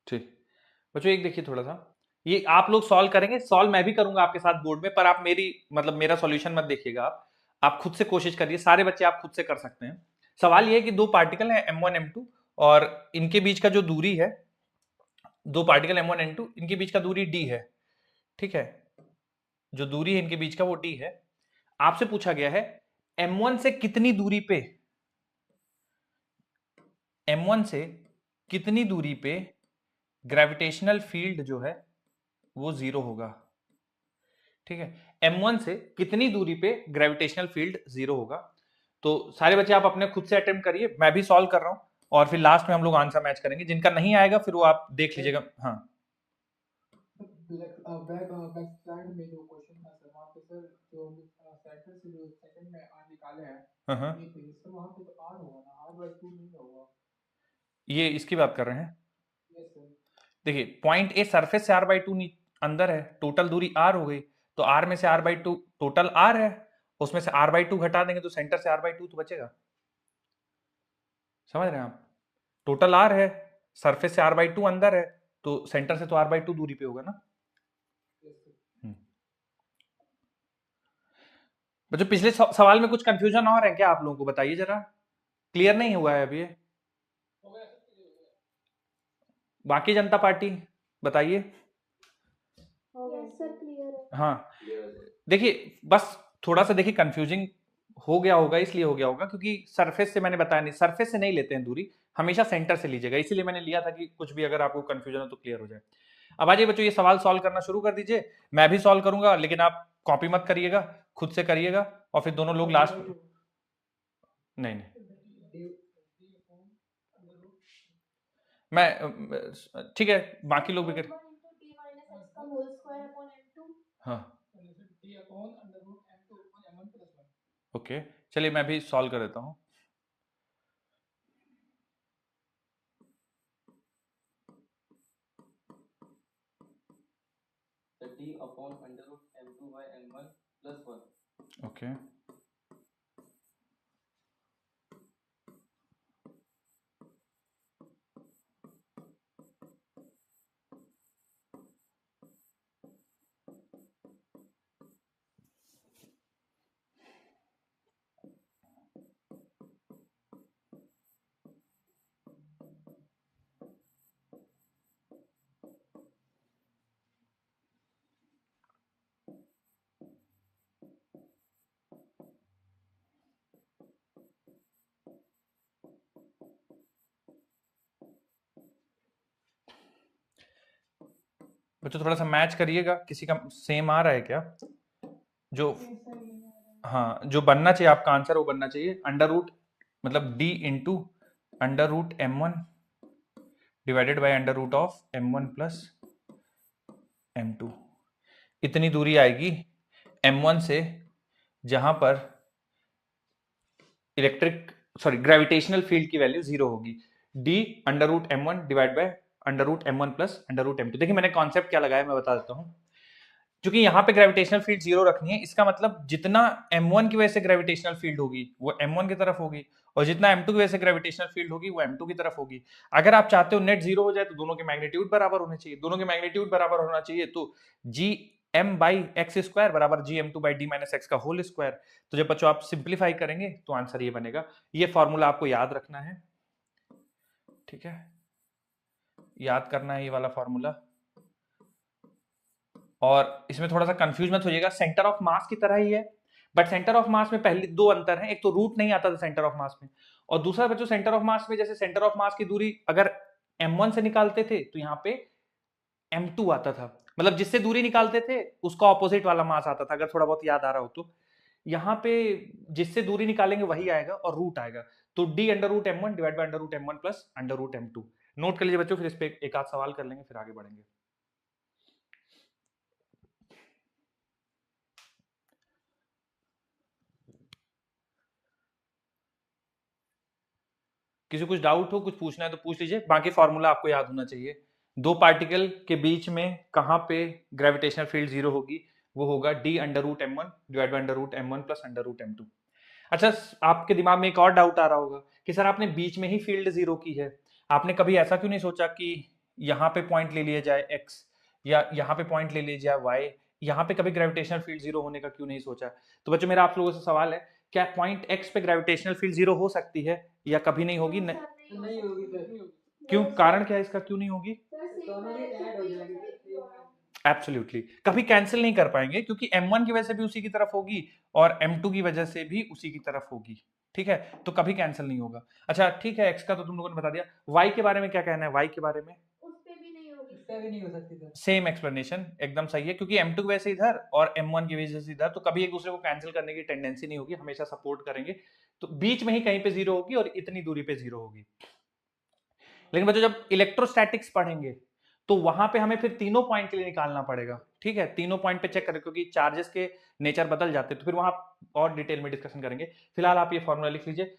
ठीक बच्चों, एक देखिए थोड़ा सा, ये आप लोग सॉल्व करेंगे, सॉल्व मैं भी करूंगा आपके साथ बोर्ड में, पर आप मेरी मतलब मेरा सॉल्यूशन मत देखिएगा, आप खुद से कोशिश करिए, सारे बच्चे आप खुद से कर सकते हैं। सवाल ये है कि दो पार्टिकल है m1 m2 और इनके बीच का जो दूरी है, दो पार्टिकल m1 m2 इनके बीच का दूरी d है, ठीक है, जो दूरी है इनके बीच का वो d है। आपसे पूछा गया है m1 से कितनी दूरी पे, m1 से कितनी दूरी पे ग्रेविटेशनल फील्ड जो है वो जीरो होगा, ठीक है, m1 से कितनी दूरी पे ग्रेविटेशनल फील्ड जीरो होगा। तो सारे बच्चे आप अपने खुद से अटेम्प्ट करिए, मैं भी सॉल्व कर रहा हूं, और फिर लास्ट में हम लोग आंसर मैच करेंगे, जिनका नहीं आएगा फिर वो आप देख लीजिएगा। हाँ बैक स्लाइड में जो क्वेश्चन था सर, वहाँ पे सर जो सेंटर से जो सेकंड में आर निकाले हैं, हाँ, ये पे सर वहाँ पे तो आर होगा ना, आर बाय 2 नहीं होगा। ये इसकी बात कर रहे हैं। Yes sir. देखिए पॉइंट ए सरफेस से r/2 अंदर है, टोटल दूरी r हो गई, तो r में से r/2 टोटल r है, उसमें से r/2 घटा देंगे तो सेंटर से r/2 तो बचेगा, समझ रहे हैं आप, टोटल r है, सरफेस से r/2 अंदर है, तो सेंटर से तो r/2 दूरी पे होगा ना। बच्चों पिछले सवाल में कुछ कंफ्यूजन और है क्या आप लोगों को, बताइए जरा, क्लियर नहीं हुआ है अभी ये? बाकी जनता पार्टी बताइए। यस सर क्लियर है। हाँ देखिए बस थोड़ा सा देखिए कंफ्यूजिंग हो गया होगा, इसलिए हो गया होगा क्योंकि सरफेस से मैंने बताया नहीं, सरफेस से नहीं लेते हैं दूरी, हमेशा सेंटर से लीजिएगा, इसीलिए मैंने लिया था कि कुछ भी अगर आपको कंफ्यूजन हो तो क्लियर हो जाए। अब आइए बच्चों ये सवाल सॉल्व करना शुरू कर दीजिए, मैं भी सॉल्व करूंगा, लेकिन आप कॉपी मत करिएगा, खुद से करिएगा, और फिर दोनों लोग लास्ट में नहीं मैं ठीक है, बाकी लोग भी कर हाँ ओके, चलिए मैं भी सॉल्व कर देता हूँ। d upon under root m2 by m1 plus 1। Okay बच्चों थोड़ा सा मैच करिएगा, किसी का सेम आ रहा है क्या, जो हाँ जो बनना चाहिए आपका आंसर वो बनना चाहिए, अंडर रूट मतलब d into under root m1 divided by under root of m1 plus m2, इतनी दूरी आएगी m1 से जहां पर इलेक्ट्रिक ग्रेविटेशनल फील्ड की वैल्यू जीरो होगी, d under root m1 divide by under root m1 plus under root m2। देखिए मैंने कॉन्सेप्ट क्या लगाया मैं बता देता हूं, क्योंकि यहाँ पे ग्रेविटेशनल फील्ड 0 रखनी है, इसका मतलब जितना m1 की वजह से ग्रेविटेशनल फील्ड होगी वो m1 की तरफ होगी, और जितना m2 की वजह से ग्रेविटेशनल फील्ड होगी वो m2 की तरफ होगी। अगर आप चाहते हो नेट 0 हो जाए तो दोनों के मैग्नीट्यूड बराबर होने चाहिए, दोनों के मैग्नीट्यूड बराबर होना चाहिए, तो जी m बाई एक्स स्क्वायर बराबर जी m2 by D minus x का होल स्क्वायर। तो जब बच्चों आप सिंप्लीफाई करेंगे तो आंसर ये बनेगा। ये फॉर्मूला आपको याद रखना है, ठीक है, याद करना है ये वाला फॉर्मूला। और इसमें थोड़ा सा कंफ्यूज मत होइएगा, सेंटर ऑफ मास की तरह ही है, बट सेंटर ऑफ मास में पहले दो अंतर हैं, एक तो रूट नहीं आता था सेंटर ऑफ मास में, और दूसरा बच्चों सेंटर ऑफ मास में जैसे सेंटर ऑफ मास की दूरी अगर m1 से निकालते थे तो यहाँ पे m2 आता था, मतलब जिससे दूरी निकालते थे उसका ऑपोजिट वाला मास आता था, अगर थोड़ा बहुत याद आ रहा हो तो। यहाँ पे जिससे दूरी निकालेंगे वही आएगा और रूट आएगा, तो d under root m1 divide by under root m1 plus under root m2। Note कर लीजिए बच्चों, फिर इस पे एक आध सवाल कर लेंगे फिर आगे बढ़ेंगे। किसी कुछ डाउट हो, कुछ पूछना है तो पूछ लीजिए, बाकी फॉर्मूला आपको याद होना चाहिए। दो पार्टिकल के बीच में कहां पे ग्रेविटेशनल फील्ड 0 होगी, वो होगा d under root m1 divide by under root m1 plus under root m2। अच्छा, आपके दिमाग में एक और डाउट आ रहा होगा कि सर आपने बीच में ही फील्ड 0 की है, आपने कभी ऐसा क्यों नहीं सोचा कि यहाँ पे पॉइंट ले लिया जाए x या यहाँ पे पॉइंट ले लिया जाए y, यहाँ पे कभी ग्रेविटेशनल फील्ड 0 होने का क्यों नहीं सोचा? तो बच्चों मेरा आप लोगों से सवाल है, क्या पॉइंट x पे ग्रेविटेशनल फील्ड 0 हो सकती है या कभी नहीं होगी? नहीं होगी सर। क्यों, कारण क्या है इसका, क्यों नहीं होगी? दोनों की ऐड हो जाएगी। एब्सोल्युटली, कभी कैंसिल नहीं कर पाएंगे क्योंकि m1 की वजह से भी उसी की तरफ होगी और m2 की वजह से भी उसी की तरफ होगी, ठीक है, तो कभी कैंसिल नहीं होगा। अच्छा ठीक है, x का तो तुम लोगों ने बता दिया, y के बारे में क्या कहना है? y के बारे में उसपे भी नहीं होगी, उससे भी नहीं हो सकती सर। सेम एक्सप्लेनेशन, एकदम सही है, क्योंकि m2 की वजह से इधर और m1 की वजह से इधर, तो कभी एक दूसरे को कैंसिल करने की टेंडेंसी नहीं होगी, हमेशा सपोर्ट करेंगे, तो बीच में ही कहीं पे 0 होगी और इतनी दूरी पे 0 होगी। लेकिन बच्चों जब इलेक्ट्रोस्टैटिक्स पढ़ेंगे तो वहां पे हमें फिर तीनों पॉइंट के लिए निकालना पड़ेगा, ठीक है, तीनों पॉइंट पे चेक करें क्योंकि चार्जेस के नेचर बदल जाते हैं, तो फिर वहां और डिटेल में डिस्कशन करेंगे। फिलहाल आप ये फॉर्मूला लिख लीजिए।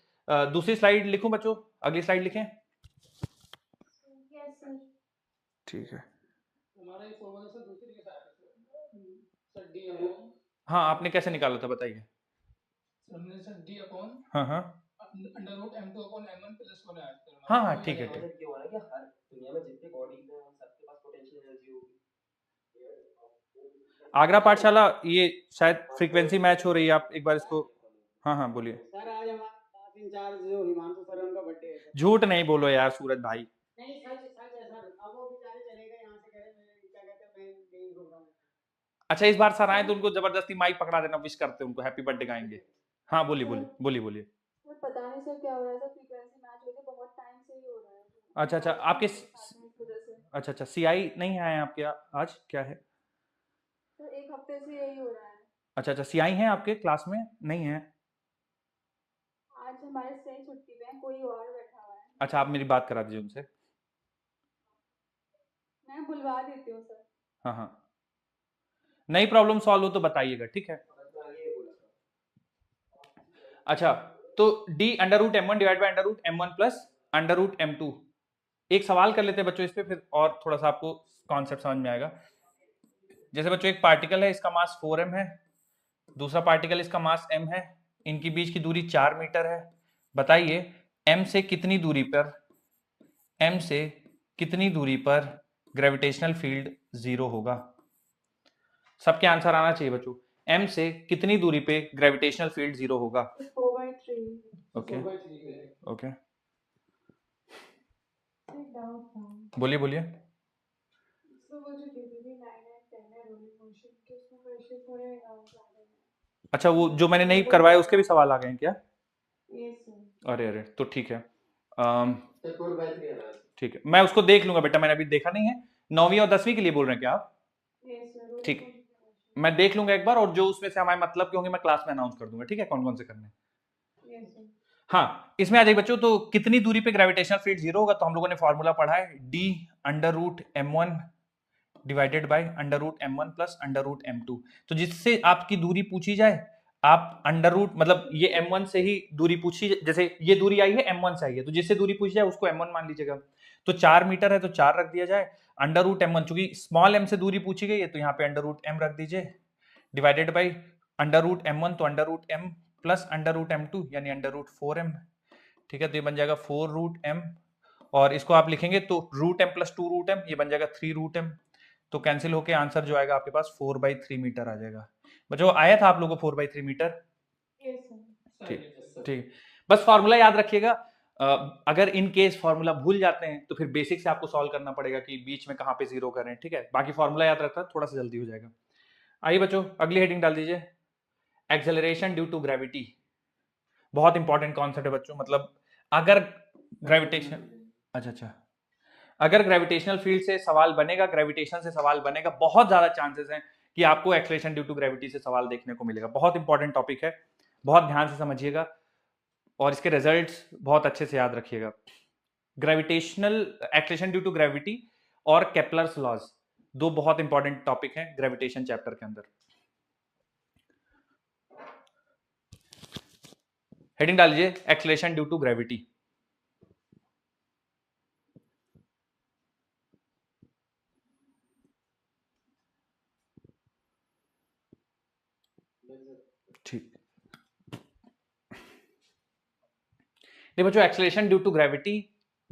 दूसरी स्लाइड लिखूं बच्चों, अगली स्लाइड लिखें? Yes sir. ठीक है, हमारा ये फॉर्मूला सर दूसरी के साथ है सर d अपॉन। हाँ आपने कैसे निकाला था बताइए? हमने सर d अपॉन हाँ हाँ under root m2 upon m1 plus 1 add करना। हाँ हाँ ठीक है ठीक। क्या हो रहा है कि हर दुनिया में जितने बॉडीज हैं उन सबके पास पोटेंशियल एनर्जी होगी। आगरा पाठशाला, ये शायद फ्रीक्वेंसी मैच हो रही है, आप एक बार इसको, हाँ हाँ बोलिए। सर आज हमारे पास इंचार्ज जो हिमांशु सर उनका बर्थडे है सर। झूठ नहीं बोलो यार सूरज भाई। नहीं सच सच है सर, अब वो बेचारे चले गए यहाँ से, कह रहे मैं क्या कहते हैं मैं नहीं घूम रहा हूँ। अच्छा इस बार सर आए तो उनको जबरदस्ती माइक पकड़ा देना, विश करते उनको हैप्पी बर्थडे गाएंगे। हाँ बोलिए बोलिए बोलिए बोलिए। सर पता नहीं सर क्या हो रहा है सर, फ्रीक्वेंसी मैच हो रही है, बहुत टाइम से ही हो रहा है। अच्छा अच्छा, आपके वजह से अच्छा अच्छा सीआई नहीं आए हैं आपके आज, क्या है? सर एक हफ्ते से यही हो रहा है। अच्छा अच्छा, सीआई हैं आपके क्लास में? नहीं है? आज हमारे सही छुट्टी पे है, कोई और बैठा हुआ है। अच्छा आप मेरी बात करा दीजिए उनसे। मैं बुलवा देती हूँ सर। हाँ हाँ, नई प्रॉब्लम सॉल्व हो तो बताइएगा, ठीक है। अच्छा तो d under root m1 divide by under root m1 plus under root m2, एक सवाल कर लेते हैं बच्चों इस पे, फिर और थोड़ा सा आपको कॉन्सेप्ट समझ में आएगा। जैसे बच्चों एक पार्टिकल है, इसका मास 4m है, दूसरा पार्टिकल इसका मास m है, इनकी बीच की दूरी 4 मीटर है। बताइए m से कितनी दूरी पर ग्रेविटेशनल फील्ड 0 होगा? सबके आंसर आना चाहिए बच्चों, m से कितनी दूरी पे ग्रेविटेशनल फील्ड 0 होगा? 4/3। ओके ओके, एक डाउट था बोलिए बोलिए। सर, वो जो डिलीवरी 9 और 10 है रोलिंग मोशन के, उसमें क्वेश्चन थोड़े ज्यादा हैं। अच्छा वो जो मैंने नहीं करवाया उसके भी सवाल आ गए हैं क्या? Yes sir. अरे अरे, तो ठीक है, सर 4/3 है ना? ठीक है, मैं उसको देख लूंगा बेटा, मैंने अभी देखा नहीं है। 9वीं और 10वीं के लिए बोल रहे हैं क्या आप? Yes sir. ठीक, मैं देख लूंगा एक बार, और जो उसमें से हमारे मतलब के होंगे मैं क्लास में अनाउंस कर दूंगा, ठीक है, कौन कौन से करने हैं। Yes sir. हाँ इसमें आ जाइए बच्चों, तो कितनी दूरी पे ग्रेविटेशनल फील्ड 0 होगा? तो हम लोगों ने फॉर्मूला पढ़ा है, d under root m1 divided by under root m1 plus under root m2। तो जिससे आपकी दूरी पूछी जाए, आप अंडर रूट मतलब ये m1 से ही दूरी पूछी, जैसे ये दूरी आई है m1 से आई है, तो जिससे दूरी पूछी जाए उसको m1 मान लीजिएगा। तो 4 मीटर है तो 4 रख दिया जाए, अंडर रूट m1 चूंकि स्मॉल m से दूरी पूछी गई है तो यहाँ पे अंडर रूट m रख दीजिए, divided by under root m1 तो under root m plus under root m2 यानी अंडर रूट 4m। ठीक है, तो ये बन जाएगा 4 रूट m, और इसको आप लिखेंगे तो root m plus 2 root m, ये बन जाएगा 3 रूट m। तो कैंसिल होके आंसर जो आएगा आपके पास 4/3 मीटर आ जाएगा। बच्चों आया था आप लोगों को 4/3 मीटर? Yes, sir. ठीक ठीक, बस फॉर्मूला याद रखिएगा। अगर इन केस फॉर्मूला भूल जाते हैं तो फिर बेसिक से आपको सॉल्व करना पड़ेगा कि बीच में कहाँ पे जीरो करें। ठीक है, बाकी फॉर्मूला याद रखता थोड़ा सा जल्दी हो जाएगा। आइए बच्चों अगली हेडिंग डाल दीजिए, एक्सेलरेशन ड्यू टू ग्रेविटी। बहुत इंपॉर्टेंट कॉन्सेप्ट है बच्चों, मतलब अगर ग्रेविटेशन अच्छा अगर ग्रेविटेशनल फील्ड से सवाल बनेगा, ग्रेविटेशन से सवाल बनेगा, बहुत ज्यादा चांसेस हैं कि आपको एक्सेलरेशन ड्यू टू ग्रेविटी से सवाल देखने को मिलेगा। बहुत इंपॉर्टेंट टॉपिक है, बहुत ध्यान से समझिएगा और इसके रिजल्ट्स बहुत अच्छे से याद रखिएगा। Gravitational acceleration due to gravity और केपलर्स लॉज दो बहुत इंपॉर्टेंट टॉपिक हैं ग्रेविटेशन चैप्टर के अंदर। हेडिंग डाल लीजिए एक्सेलरेशन ड्यू टू ग्रेविटी। ठीक, देखो बच्चों एक्सेलरेशन ड्यू टू ग्रेविटी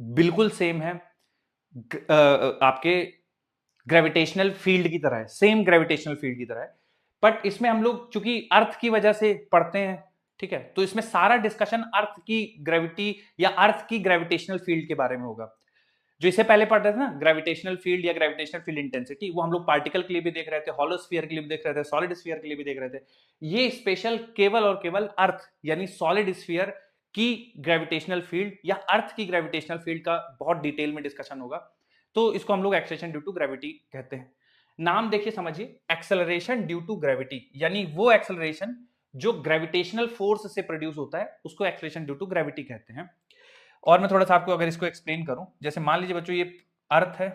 बिल्कुल सेम है आपके ग्रेविटेशनल फील्ड की तरह है, सेम ग्रेविटेशनल फील्ड की तरह है, बट इसमें हम लोग चूंकि अर्थ की वजह से पढ़ते हैं, ठीक है, तो इसमें सारा डिस्कशन अर्थ की ग्रेविटी या अर्थ की ग्रेविटेशनल फील्ड के बारे में होगा। जो इससे पहले पढ़ रहे थे ना ग्रेविटेशनल फील्ड या ग्रेविटेशनल फील्ड इंटेंसिटी, वो हम लोग पार्टिकल के लिए भी देख रहे थे, हॉलो स्फीयर के लिए भी देख रहे थे, सॉलिड स्फीयर के लिए भी देख रहे थे। ये स्पेशल केवल और केवल अर्थ यानी सॉलिड स्फीयर की ग्रेविटेशनल फील्ड या अर्थ की ग्रेविटेशनल फील्ड का बहुत डिटेल में डिस्कशन होगा। तो इसको हम लोग एक्सेलरेशन ड्यू टू ग्रेविटी कहते हैं। नाम देखिए समझिए, एक्सेलरेशन ड्यू टू ग्रेविटी यानी वो एक्सेलरेशन जो ग्रेविटेशनल फोर्स से प्रोड्यूस होता है उसको एक्सेलरेशन ड्यू टू ग्रेविटी कहते हैं। और मैं थोड़ा सा आपको अगर इसको एक्सप्लेन करूं, जैसे मान लीजिए बच्चों ये अर्थ है,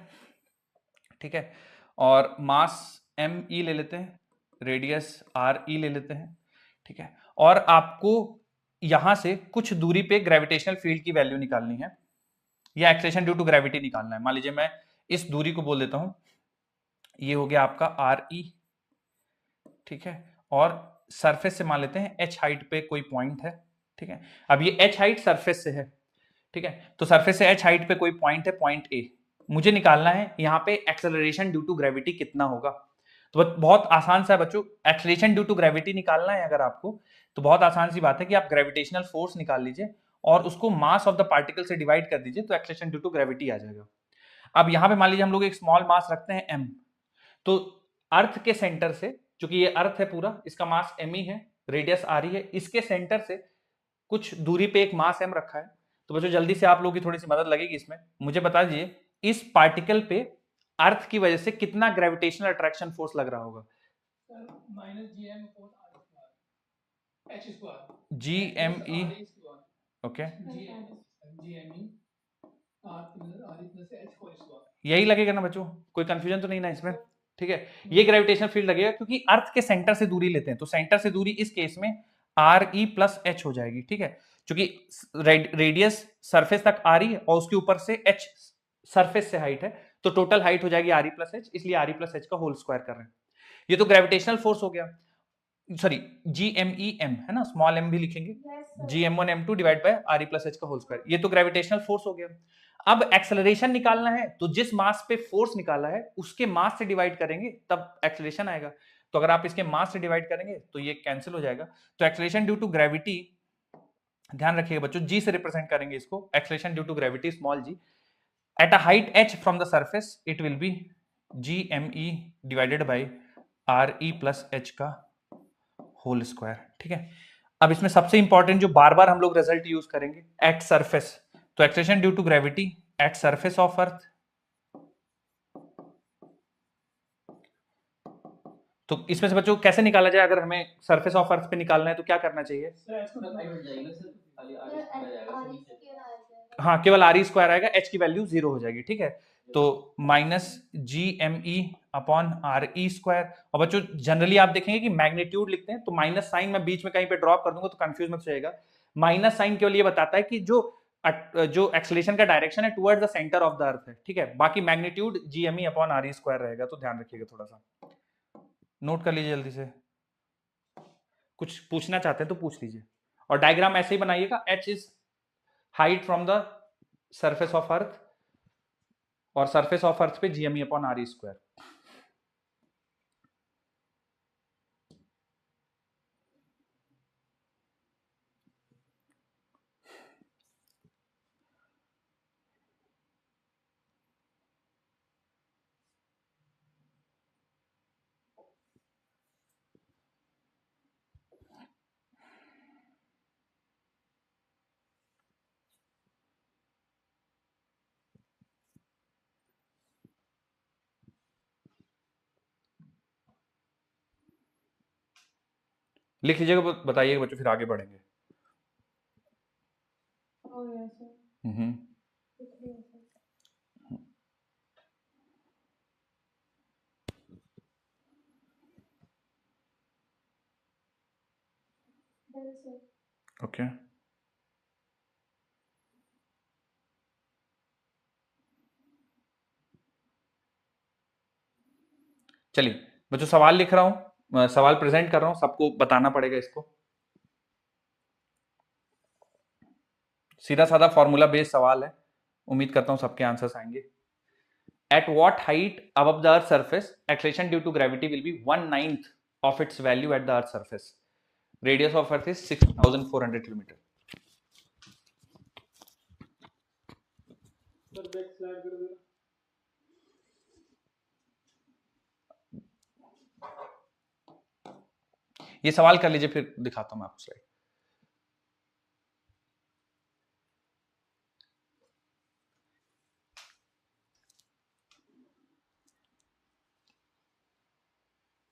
ठीक है, और मास m e ले लेते हैं, रेडियस r e ले लेते हैं, ठीक है, और आपको यहां से कुछ दूरी पे ग्रेविटेशनल फील्ड की वैल्यू निकालनी है या एक्सेलरेशन ड्यू टू ग्रेविटी निकालना है। मान लीजिए मैं इस दूरी को बोल देता हूं, ये हो गया आपका आर ई, ठीक है, और सरफेस से मान लेते हैं h हाइट पे कोई पॉइंट है, ठीक है। अब ये h हाइट सरफेस से है, ठीक है, तो सरफेस से h हाइट पे कोई पॉइंट है, पॉइंट ए, मुझे निकालना है यहाँ पे एक्सेलरेशन ड्यू टू ग्रेविटी कितना होगा। तो बहुत आसान सा है बच्चों, एक्सेलरेशन ड्यू टू ग्रेविटी निकालना है अगर आपको, तो बहुत आसान सी बात है कि आप ग्रेविटेशनल फोर्स निकाल लीजिए और उसको मास ऑफ द पार्टिकल से डिवाइड कर दीजिए, तो एक्सेलरेशन ड्यू टू ग्रेविटी आ जाएगा। अब यहाँ पे मान लीजिए हम लोग एक स्मॉल मास रखते हैं m, तो अर्थ के सेंटर से, चूंकि ये अर्थ है पूरा, इसका मास m ही है, रेडियस r ही है, इसके सेंटर से कुछ दूरी पे एक मास m रखा है। तो बच्चों जल्दी से आप लोगों की थोड़ी सी मदद लगेगी इसमें, मुझे बता दीजिए इस पार्टिकल पे अर्थ की वजह से कितना ग्रेविटेशनल अट्रैक्शन फोर्स लग रहा होगा? GME, ओके, यही लगेगा ना बच्चों, कोई कंफ्यूजन तो नहीं ना इसमें? ठीक है, ये ग्रेविटेशनल फील्ड लगेगा क्योंकि अर्थ के सेंटर से दूरी लेते हैं, तो सेंटर से दूरी इस केस में RE प्लस H हो जाएगी, ठीक है, क्योंकि रेडियस सरफेस तक RE है और उसके ऊपर से H सरफेस से हाइट है, तो टोटल हाइट हो जाएगी RE प्लस H, इसलिए RE प्लस H का होल स्क्वायर कर रहे हैं। ये तो ग्रेविटेशनल फोर्स हो गया, सॉरी GMEM है ना, स्मॉल m भी लिखेंगे, GM1 M2 divide by RE plus H का होल स्क्वायर, ये तो ग्रेविटेशनल फोर्स हो गया। अब एक्सेलरेशन निकालना है तो जिस मास पे फोर्स निकाला है उसके मास से डिवाइड करेंगे तब एक्सेलरेशन आएगा। तो अगर आप इसके मास से डिवाइड करेंगे तो ये कैंसिल हो जाएगा। तो एक्सेलरेशन ड्यू टू ग्रेविटी, ध्यान रखिएगा बच्चों, जी से रिप्रेजेंट करेंगे इसको, acceleration due to gravity small g at a height h from the surface, it will be GME divided by RE plus H का होल स्क्वायर, ठीक है। अब इसमें सबसे इंपॉर्टेंट जो बार बार हम लोग रिजल्ट यूज करेंगे, एट सरफेस, तो acceleration due to gravity at surface of earth, तो इसमें से बच्चों कैसे निकाला जाए? अगर हमें सरफेस ऑफ अर्थ पे निकालना है तो क्या करना चाहिए? हाँ केवल आर ई स्क्वायर आएगा, एच की वैल्यू 0 हो जाएगी, ठीक है। तो minus G M E upon R E square. और बच्चों जनरली आप देखेंगे कि मैग्नीट्यूड लिखते हैं तो माइनस साइन मैं बीच में कहीं पे ड्रॉप कर दूंगा तो कंफ्यूज मत होइएगा। माइनस साइन केवल ये बताता है कि जो एक्सलेशन का डायरेक्शन है towards the centre of the earth है, ठीक है। बाकी magnitude G M E upon R E square रहेगा, तो ध्यान रखिएगा, थोड़ा सा नोट कर लीजिए जल्दी से। कुछ पूछना चाहते हैं तो पूछ लीजिए। और डायग्राम ऐसे ही बनाइएगा, H is height from the surface of अर्थ, और सरफेस ऑफ अर्थ पे GME upon R E square. लिख लीजिएगा, बताइएगा बच्चों, फिर आगे बढ़ेंगे। Oh yes, sir. Hmm It's clear, sir. Done, sir. Okay चलिए बच्चों, सवाल लिख रहा हूं, सवाल प्रेजेंट कर रहा हूं, सबको बताना पड़ेगा इसको। सीधा साधा फॉर्मूला बेस्ड सवाल है, उम्मीद करता हूं सबके आंसर्स आएंगे। At what height above the Earth's surface acceleration due to gravity will be 1/9 of its value at the Earth's surface? Radius of Earth is 6,400 kilometer. Sir back slide कर दो। ये सवाल कर लीजिए, फिर दिखाता हूं मैं आपको स्लाइड।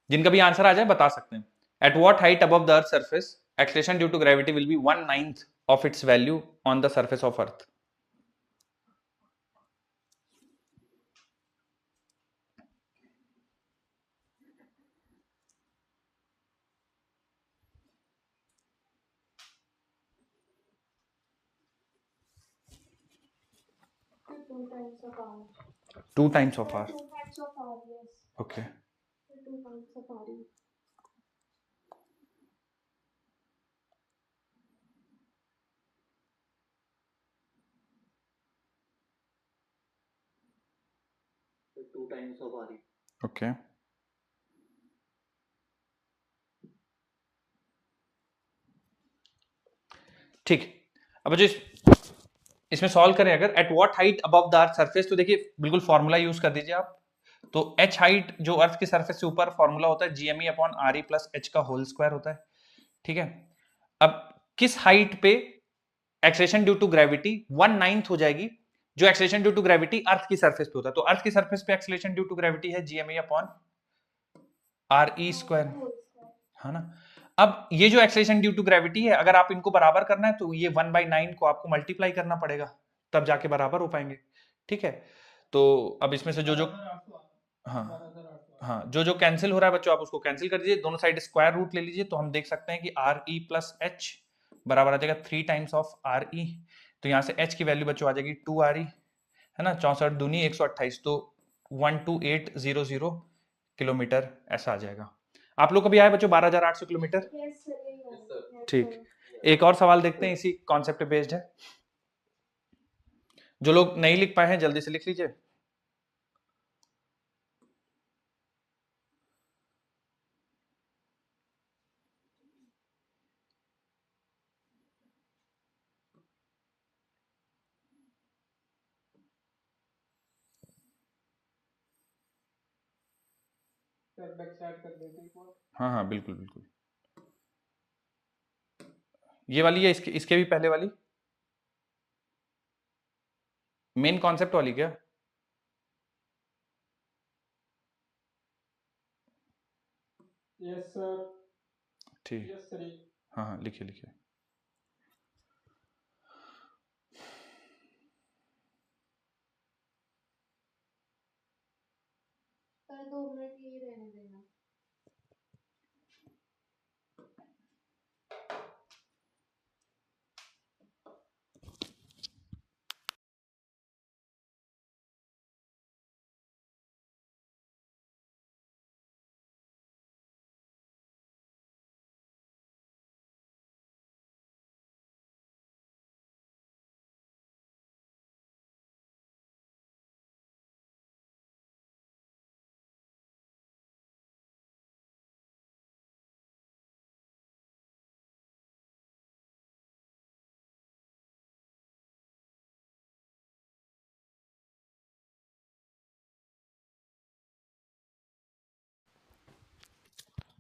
जिनका भी आंसर आ जाए बता सकते हैं। At what height above the Earth's surface acceleration due to gravity will be 1/9 of its value on the surface of Earth? The 2 times of R. 2 times of R. 2 times of R, yes. Okay. The 2 times of RE. The 2 times of RE. Okay. ठीक। अब जो इसमें solve करें अगर, eight what height above the earth surface, तो देखिए बिल्कुल formula use कर दीजिए आप। तो एच हाइट जो अर्थ की सरफेस से ऊपर, फॉर्मूला होता है GME upon R E plus H का होल स्क्वायर होता है, ठीक है। अब किस हाइट पे एक्सेलेरेशन ड्यू टू ग्रेविटी 1/9 हो जाएगी, जो एक्सेलेरेशन ड्यू टू ग्रेविटी अर्थ की सरफेस पे होता है। तो अर्थ की सरफेस पे एक्सेलेरेशन ड्यू टू ग्रेविटी है GME upon R E square, Whole square. है ना। अब ये जो एक्सेलेरेशन ड्यू टू ग्रेविटी है, अगर आप इनको बराबर करना है तो ये 1/9 को आपको मल्टीप्लाई करना पड़ेगा, तब जाके बराबर हो पाएंगे, ठीक है। तो अब इसमें से जो हाँ हाँ जो कैंसिल हो रहा है बच्चों, आप उसको कैंसिल कर दीजिए, दोनों साइड स्क्वायर रूट ले लीजिए, तो हम देख सकते हैं कि आर ई प्लस एच बराबर आ जाएगा 3 टाइम्स ऑफ आर ई। तो यहाँ से एच की वैल्यू बच्चों आ जाएगी 2 आर ई, है ना। 64 दूनी 128, तो 12800 किलोमीटर ऐसा आ जाएगा। आप लोग को भी आया बच्चों 12,800 kilometre? Yes, sir. Yes, sir. yes, ठीक, sir. एक और सवाल देखते हैं, इसी कॉन्सेप्ट पे बेस्ड है। जो लोग नहीं लिख पाए हैं जल्दी से लिख लीजिए। सर बैक स्लाइड कर देते एक बार। हाँ हाँ बिल्कुल बिल्कुल। ये वाली है, इसके भी पहले वाली मेन कॉन्सेप्ट वाली क्या? Yes sir. ठीक, यस सर। हाँ हाँ लिखिए लिखिए। कर 2 मिनट यही रहने देना।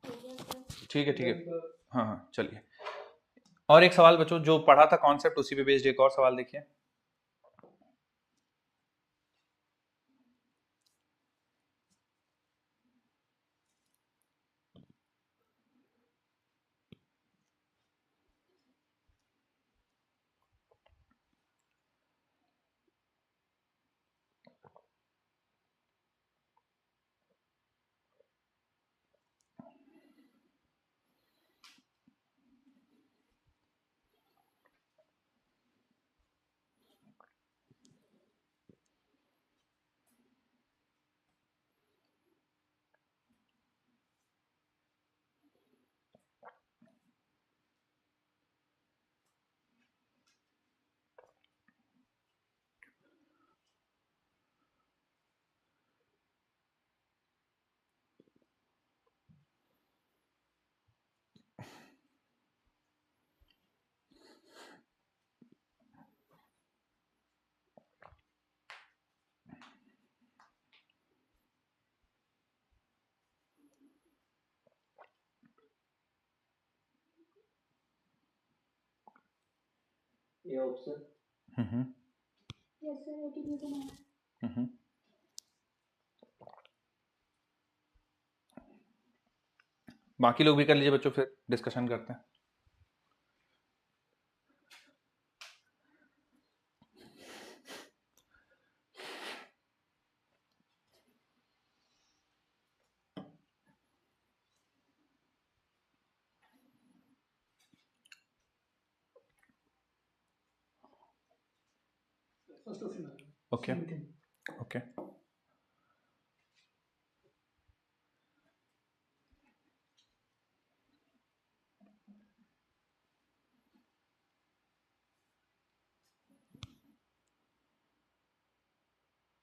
हो गया सर? ठीक है, ठीक है। हाँ, हाँ, चलिए। और एक सवाल बच्चों जो पढ़ा था कॉन्सेप्ट उसी पे बेस्ड एक और सवाल देखिए। ये ऑप्शन हम्म, यस सर, एटीपी बनाना। हम्म। बाकी लोग भी कर लीजिए बच्चों, फिर डिस्कशन करते हैं। First option okay, okay.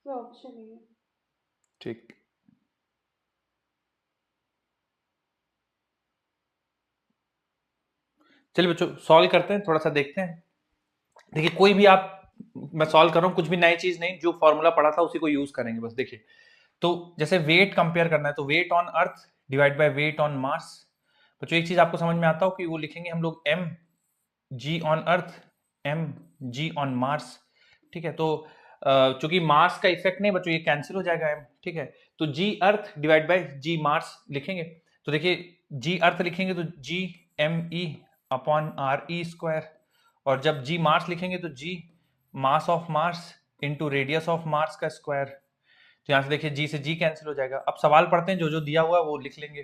Sir option है। ठीक, चलिए बच्चों सॉल्व करते हैं, थोड़ा सा देखते हैं। देखिए कोई भी आप, मैं सॉल्व कर रहा हूँ, कुछ भी नई चीज नहीं, जो फॉर्मूला पढ़ा था उसी को यूज करेंगे बस। देखिए तो जैसे वेट कंपेयर करना है तो weight on earth divide by weight on Mars. बच्चों एक चीज आपको समझ में आता हो कि वो लिखेंगे हम लोग M G on earth, M G on Mars. ठीक है, तो चूंकि मार्स का इफेक्ट नहीं बच्चों, ये कैंसिल हो जाएगा एम। ठीक है, तो g earth divide by g Mars लिखेंगे। तो देखिए जी अर्थ लिखेंगे तो G M E upon R E square, और जब जी मार्स लिखेंगे तो G mass of Mars into radius of Mars का स्क्वायर। तो यहाँ से देखिए जी से जी कैंसिल हो जाएगा। अब सवाल पढ़ते हैं, जो जो दिया हुआ है वो लिख लेंगे।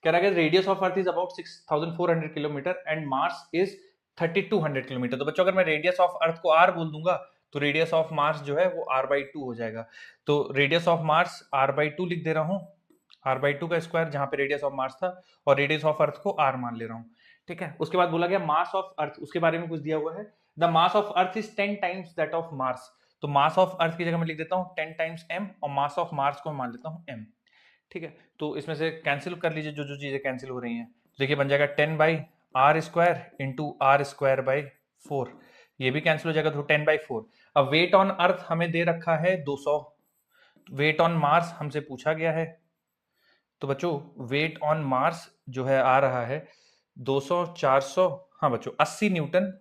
कह रहा है radius of earth is about 6400 kilometre and Mars is 3200 kilometre. तो बच्चों अगर मैं रेडियस ऑफ अर्थ को आर बोल दूंगा तो रेडियस ऑफ मार्स जो है वो r/2 हो जाएगा। तो रेडियस ऑफ मार्स r/2 लिख दे रहा हूँ, r/2 का स्क्वायर, जहां पे रेडियस ऑफ मार्स था, और रेडियस ऑफ अर्थ को r मान ले रहा हूँ। ठीक है, उसके बाद बोला गया मास ऑफ अर्थ, उसके बारे में कुछ दिया हुआ है। The mass of earth is 10 times that of Mars. तो मास ऑफ अर्थ की जगह मैं लिख देता हूँ 10 टाइम्स m, और मास ऑफ मार्स को मान लेता हूँ m। ठीक है, तो इसमें से कैंसिल कर लीजिए जो जो चीजें कैंसिल हो रही हैं। देखिए बन जाएगा 10/r square into R square by 4, ये भी कैंसिल हो जाएगा, तो 10/4। अब वेट ऑन अर्थ हमें दे रखा है 200, वेट ऑन मार्स हमसे पूछा गया है, तो बच्चों वेट ऑन मार्स जो है आ रहा है 200, 400, हाँ बच्चों 80 न्यूटन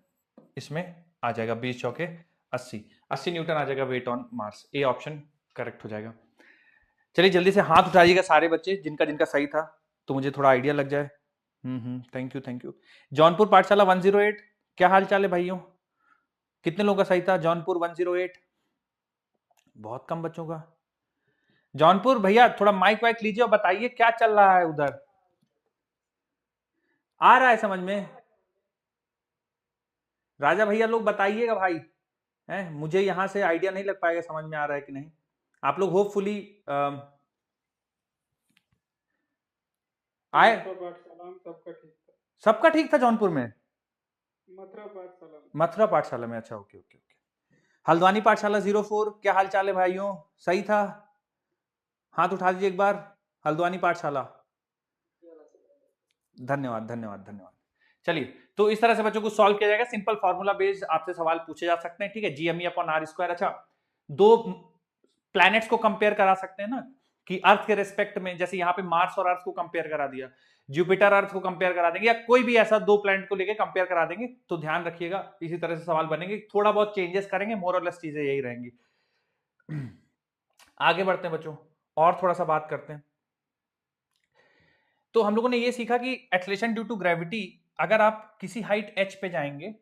इसमें आ जाएगा। 20 चौके 80, 80 न्यूटन आ जाएगा weight on Mars. A option correct हो जाएगा। चलिए जल्दी से हाथ उठाइएगा सारे बच्चे जिनका जिनका सही था, तो मुझे थोड़ा आइडिया लग जाए। Thank you, thank you. Jaunpur पाठशाला 108, क्या हाल चाल है भाइयों? कितने लोगों का सही था? जौनपुर 108, बहुत कम बच्चों का। जौनपुर भैया थोड़ा माइक वाइक लीजिए और बताइए क्या चल रहा है उधर, आ रहा है समझ में? राजा भैया लोग बताइएगा भाई, हैं मुझे यहां से आइडिया नहीं लग पाएगा समझ में आ रहा है कि नहीं। आप लोग होपफुली आए। मथुरा पाठशाला में सबका ठीक था। सबका ठीक था जौनपुर में, मथुरा पाठशाला में। मथुरा पाठशाला में, अच्छा ओके ओके ओके। हल्द्वानी पाठशाला 04, क्या हाल चाल है भाइयों, सही था? हाथ उठा दीजिए एक बार, हल्द्वानी पाठशाला। धन्यवाद धन्यवाद धन्यवाद। चलिए, तो इस तरह से बच्चों को सॉल्व किया जाएगा, सिंपल फार्मूला बेस्ड आपसे सवाल पूछे जा सकते हैं, ठीक है। GME upon R square. अच्छा, दो प्लैनेट्स को कंपेयर करा सकते हैं ना, कि अर्थ के रेस्पेक्ट में, जैसे यहाँ पे मार्स और अर्थ को कंपेयर करा दिया, जुपिटर अर्थ को कंपेयर करा देंगे, या कोई भी ऐसा दो प्लैनेट को लेके कंपेयर करा देंगे, तो ध्यान रखिएगा इसी तरह से सवाल बनेंगे। थोड़ा बहुत चेंजेस करेंगे, मोर और लेस चीजें यही रहेंगी। आगे बढ़ते हैं बच्चों, और थोड़ा सा बात करते हैं। तो हम लोगों ने ये सीखा कि एक्सेलरेशन ड्यू टू ग्रेविटी, अगर आप किसी हाइट h पे जाएंगे,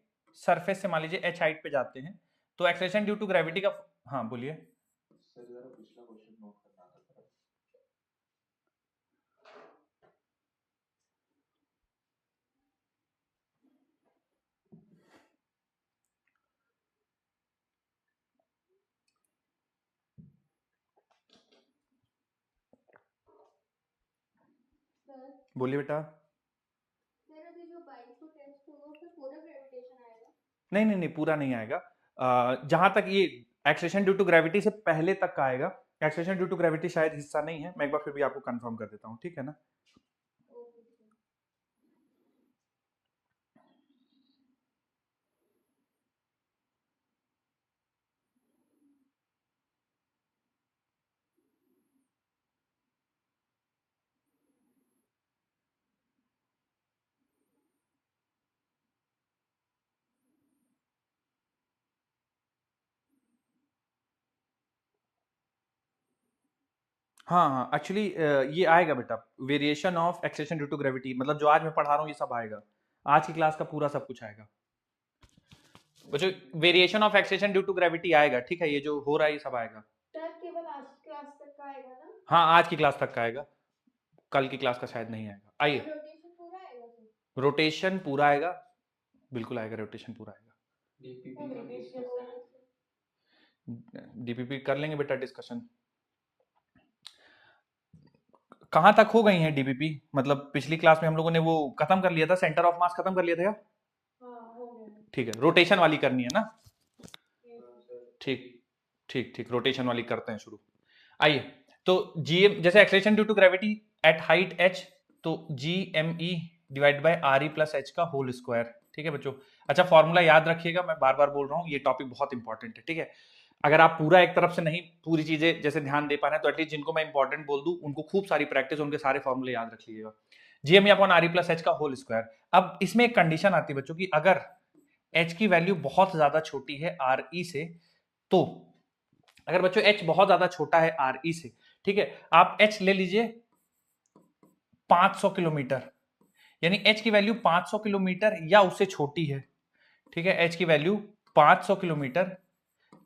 सरफेस से मान लीजिए h हाइट पे जाते हैं, तो एक्सेलरेशन ड्यू टू ग्रेविटी का, हाँ बोलिए। सर जरा पिछला क्वेश्चन नोट करना था। सर बोलिए बेटा। सर अभी जो 22 को टेस्ट होगा उसमें पूरा ग्रेविटेशन आएगा? नहीं नहीं नहीं, पूरा नहीं आएगा। जहां तक ये एक्सेलरेशन ड्यू टू ग्रेविटी से पहले तक का आएगा, एक्सेलरेशन ड्यू टू ग्रेविटी शायद हिस्सा नहीं है, मैं एक बार फिर भी आपको कंफर्म कर देता हूँ, ठीक है ना। Okay sir. हाँ हाँ, एक्चुअली ये आएगा बेटा, variation of acceleration due to gravity, मतलब जो आज मैं पढ़ा रहा हूँ ये सब आएगा, आज की क्लास का पूरा सब कुछ आएगा बच्चों। Variation of acceleration due to gravity आएगा, ठीक है, ये जो हो रहा है ये सब आएगा। सर केवल आज की क्लास तक का आएगा ना? हाँ, आज की क्लास तक का आएगा, कल की क्लास का शायद नहीं आएगा। आइए, रोटेशन पूरा आएगा सर? रोटेशन पूरा आएगा, बिल्कुल आएगा, रोटेशन पूरा आएगा। डीपीपी वो का वेटेज के डिस्कस वजह से। डीपीपी कर लेंगे बेटा डिस्कशन। कहां तक हो गई है डीपीपी, मतलब पिछली क्लास में हम लोगों ने वो खत्म कर लिया था, सेंटर ऑफ मास खत्म कर लिया था क्या? हाँ हो गया। ठीक है, रोटेशन वाली करनी है ना, Yes, sir. ठीक ठीक ठीक, रोटेशन वाली करते हैं शुरू। आइए, तो जीएम जैसे acceleration due to gravity at height h, तो GME divide by RE plus h का होल स्क्वायर, ठीक है बच्चों। अच्छा, फॉर्मूला याद रखिएगा, मैं बार बार बोल रहा हूँ, ये टॉपिक बहुत इंपॉर्टेंट है, ठीक है। अगर आप पूरा एक तरफ से नहीं पूरी चीजें जैसे ध्यान दे पा रहे हैं, तो एटलीस्ट जिनको मैं इंपॉर्टेंट बोल दूं उनको खूब सारी प्रैक्टिस, उनके सारे फॉर्मूले याद रख लीजिएगा। GME upon RE plus h का होल स्क्वायर। अब इसमें एक कंडीशन आती है बच्चों की, अगर h की वैल्यू बहुत ज्यादा छोटी है RE से, तो अगर बच्चों h बहुत ज्यादा छोटा है RE से, ठीक है, आप h ले लीजिए 500 किलोमीटर, यानी h की वैल्यू 500 किलोमीटर या उससे छोटी है, ठीक है, h की वैल्यू 500 किलोमीटर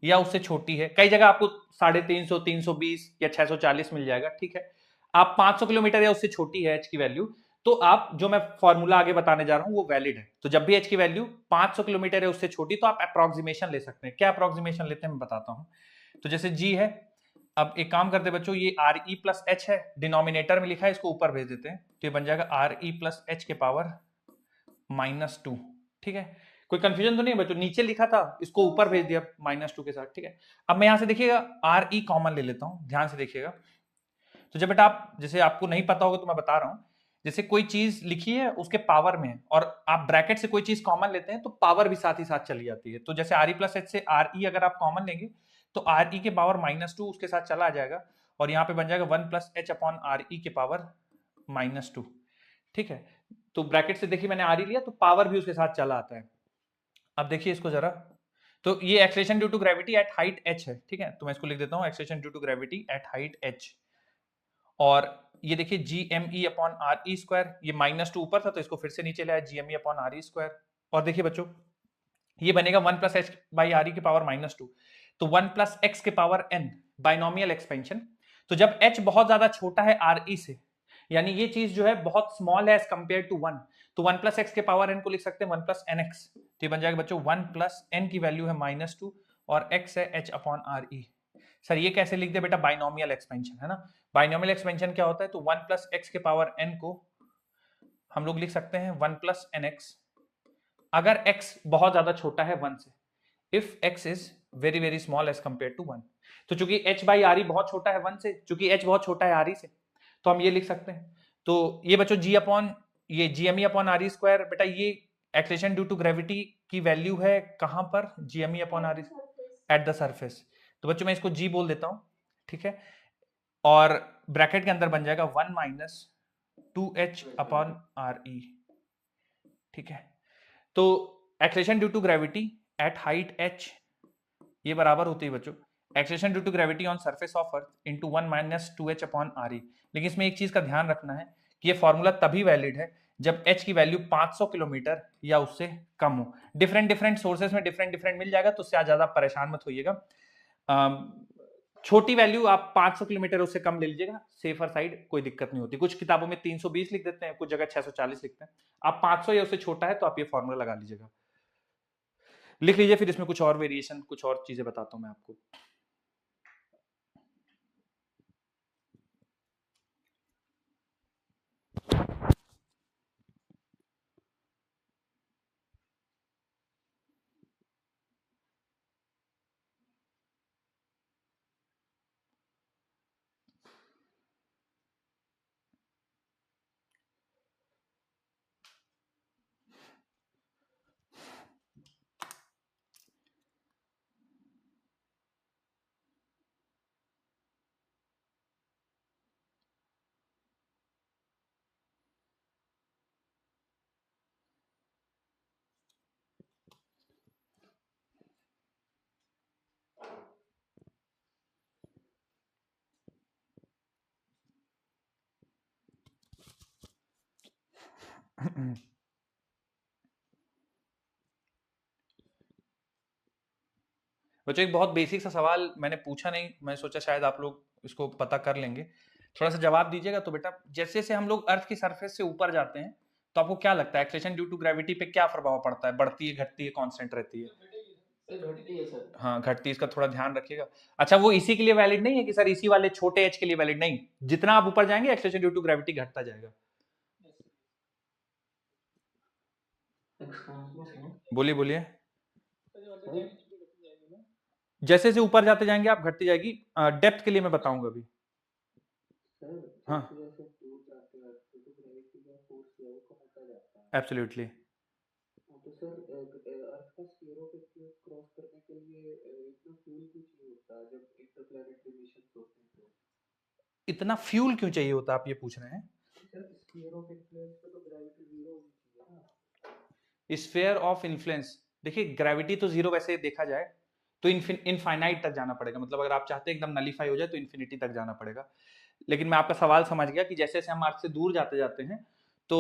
या उससे छोटी है। कई जगह आपको 350, 320 या 640 मिल जाएगा, ठीक है। आप 500 किलोमीटर या उससे छोटी है h की वैल्यू, तो आप जो मैं फॉर्मूला आगे बताने जा रहा हूं वो वैलिड है। तो जब भी h की वैल्यू 500 किलोमीटर है उससे छोटी, तो आप अप्रोक्सीमेशन ले सकते हैं। क्या अप्रोक्सीमेशन लेते हैं मैं बताता हूं। तो जैसे g है, अब एक काम करते हैं बच्चों, ये RE प्लस h है, डिनोमिनेटर में लिखा है, इसको ऊपर भेज देते हैं, तो ये बन जाएगा RE प्लस h के पावर -2, ठीक है। कोई कंफ्यूजन तो नहीं है बच्चों, नीचे लिखा था इसको ऊपर भेज दिया -2 के साथ, ठीक है। अब मैं यहां से देखिएगा RE कॉमन ले लेता हूं, ध्यान से देखिएगा। तो जब बेटा आप, जैसे आपको नहीं पता होगा तो मैं बता रहा हूं, जैसे कोई चीज लिखी है उसके पावर में है, और आप ब्रैकेट से कोई चीज कॉमन लेते हैं तो पावर भी साथ ही साथ चली जाती है। तो जैसे RE प्लस h से RE अगर आप कॉमन लेंगे तो RE के पावर -2 उसके साथ चला जाएगा, और यहाँ पे बन जाएगा 1 प्लस h अपॉन RE के पावर -2, ठीक है। तो ब्रैकेट से देखिए मैंने RE लिया तो पावर भी उसके साथ चला आता है। अब देखिए इसको जरा, तो ये acceleration due to gravity at height h है, ठीक है, तो मैं इसको लिख देता हूं acceleration due to gravity at height h, और ये देखिए GME अपॉन RE स्क्वायर, ये -2 ऊपर था तो इसको फिर से नीचे लाया, GME अपॉन RE स्क्वायर, और देखिए बच्चों ये बनेगा 1 प्लस h बाई RE के पावर -2, तो 1 प्लस x के पावर n, बाइनोमियल एक्सपेंशन। तो जब h बहुत ज्यादा छोटा है re से, यानी ये चीज जो है बहुत स्मॉल है एज कंपेयर टू 1, तो 1 प्लस एक्स के पावर n को लिख सकते हैं 1 प्लस एन एक्स। तो ये बन जाएगा बच्चों 1 प्लस एन की वैल्यू है -2 और x है h अपॉन re। सर ये कैसे लिख दे बेटा, बाइनोमियल एक्सपेंशन है ना। बाइनोमियल एक्सपेंशन क्या होता है, तो 1 प्लस एक्स के पावर n को हम लोग लिख सकते हैं 1 प्लस एन एक्स, अगर x बहुत ज्यादा छोटा है 1 से, if x is very very small as compare to 1। तो चूंकि h बाई आर बहुत छोटा है 1 से, चूंकि h बहुत छोटा है आर से, तो हम ये लिख सकते हैं। तो ये बच्चों g अपॉन ये जीएमई अपॉन आर स्क्वायर, बेटा ये एक्सेलरेशन ड्यू टू ग्रेविटी की वैल्यू है कहां पर, GME upon R at the surface. तो बच्चों मैं इसको g बोल देता हूं, ठीक है, और ब्रैकेट के अंदर बन जाएगा 1 माइनस 2h अपॉन आर ई, ठीक है। तो acceleration due to gravity at height h ये बराबर होती है बच्चों acceleration due to gravity on surface of earth into 1 minus 2h upon R E. लेकिन इसमें एक चीज का ध्यान रखना है कि ये फॉर्मूला तभी वैलिड है जब h की वैल्यू 500 किलोमीटर या उससे कम हो। डिफरेंट डिफरेंट सोर्सेस में डिफरेंट डिफरेंट मिल जाएगा, तो उससे ज्यादा परेशान मत होइएगा। छोटी वैल्यू आप 500 किलोमीटर उससे कम ले लीजिएगा, सेफर साइड, कोई दिक्कत नहीं होती। कुछ किताबों में 320 लिख देते हैं, कुछ जगह 640 लिखते हैं। आप 500 या उससे छोटा है तो आप ये फॉर्मूला लगा लीजिएगा, लिख लीजिए। फिर इसमें कुछ और वेरिएशन, कुछ और चीजें बताता हूं मैं आपको। बच्चों एक बहुत बेसिक सा सवाल मैंने पूछा नहीं, मैं सोचा शायद आप लोग इसको पता कर लेंगे, थोड़ा सा जवाब दीजिएगा। तो बेटा जैसे जैसे हम लोग अर्थ की सरफेस से ऊपर जाते हैं तो आपको क्या लगता है एक्सेलरेशन ड्यू टू ग्रेविटी पे क्या प्रभाव पड़ता है, बढ़ती है, घटती है, कांस्टेंट रहती है? घटती है सर। हाँ घटती है, इसका थोड़ा ध्यान रखिएगा। अच्छा वो इसी के लिए वैलिड नहीं है कि सर इसी वाले छोटे एच के लिए वैलिड नहीं, जितना आप ऊपर जाएंगे एक्सेलरेशन ड्यू टू ग्रेविटी घटता जाएगा। बोलिए बोलिए। जैसे जैसे ऊपर जाते जाएंगे आप घटती जाएगी। डेप्थ के लिए मैं बताऊंगा अभी। हाँ एब्सोल्युटली। तो सर अर्थ का स्फीयर ऑफ इन्फ्लुएंस क्रॉस करने के लिए इतना फ्यूल क्यों चाहिए होता है जब इंटरप्लैनेटरी मिशंस होते हैं? तो इतना फ्यूल क्यों चाहिए होता है आप ये पूछ रहे हैं? सर स्फीयर ऑफ इन्फ्लुएंस पे तो ग्रेविटी जीरो होनी चाहिए ना। स्फीयर ऑफ इन्फ्लुएंस, देखिए ग्रेविटी तो जीरो वैसे देखा जाए तो इनफाइनाइट तक जाना पड़ेगा, मतलब अगर आप चाहते हैं एकदम नलीफाई हो जाए तो इन्फिनिटी तक जाना पड़ेगा। लेकिन मैं आपका सवाल समझ गया कि जैसे जैसे हम अर्थ से दूर जाते जाते हैं तो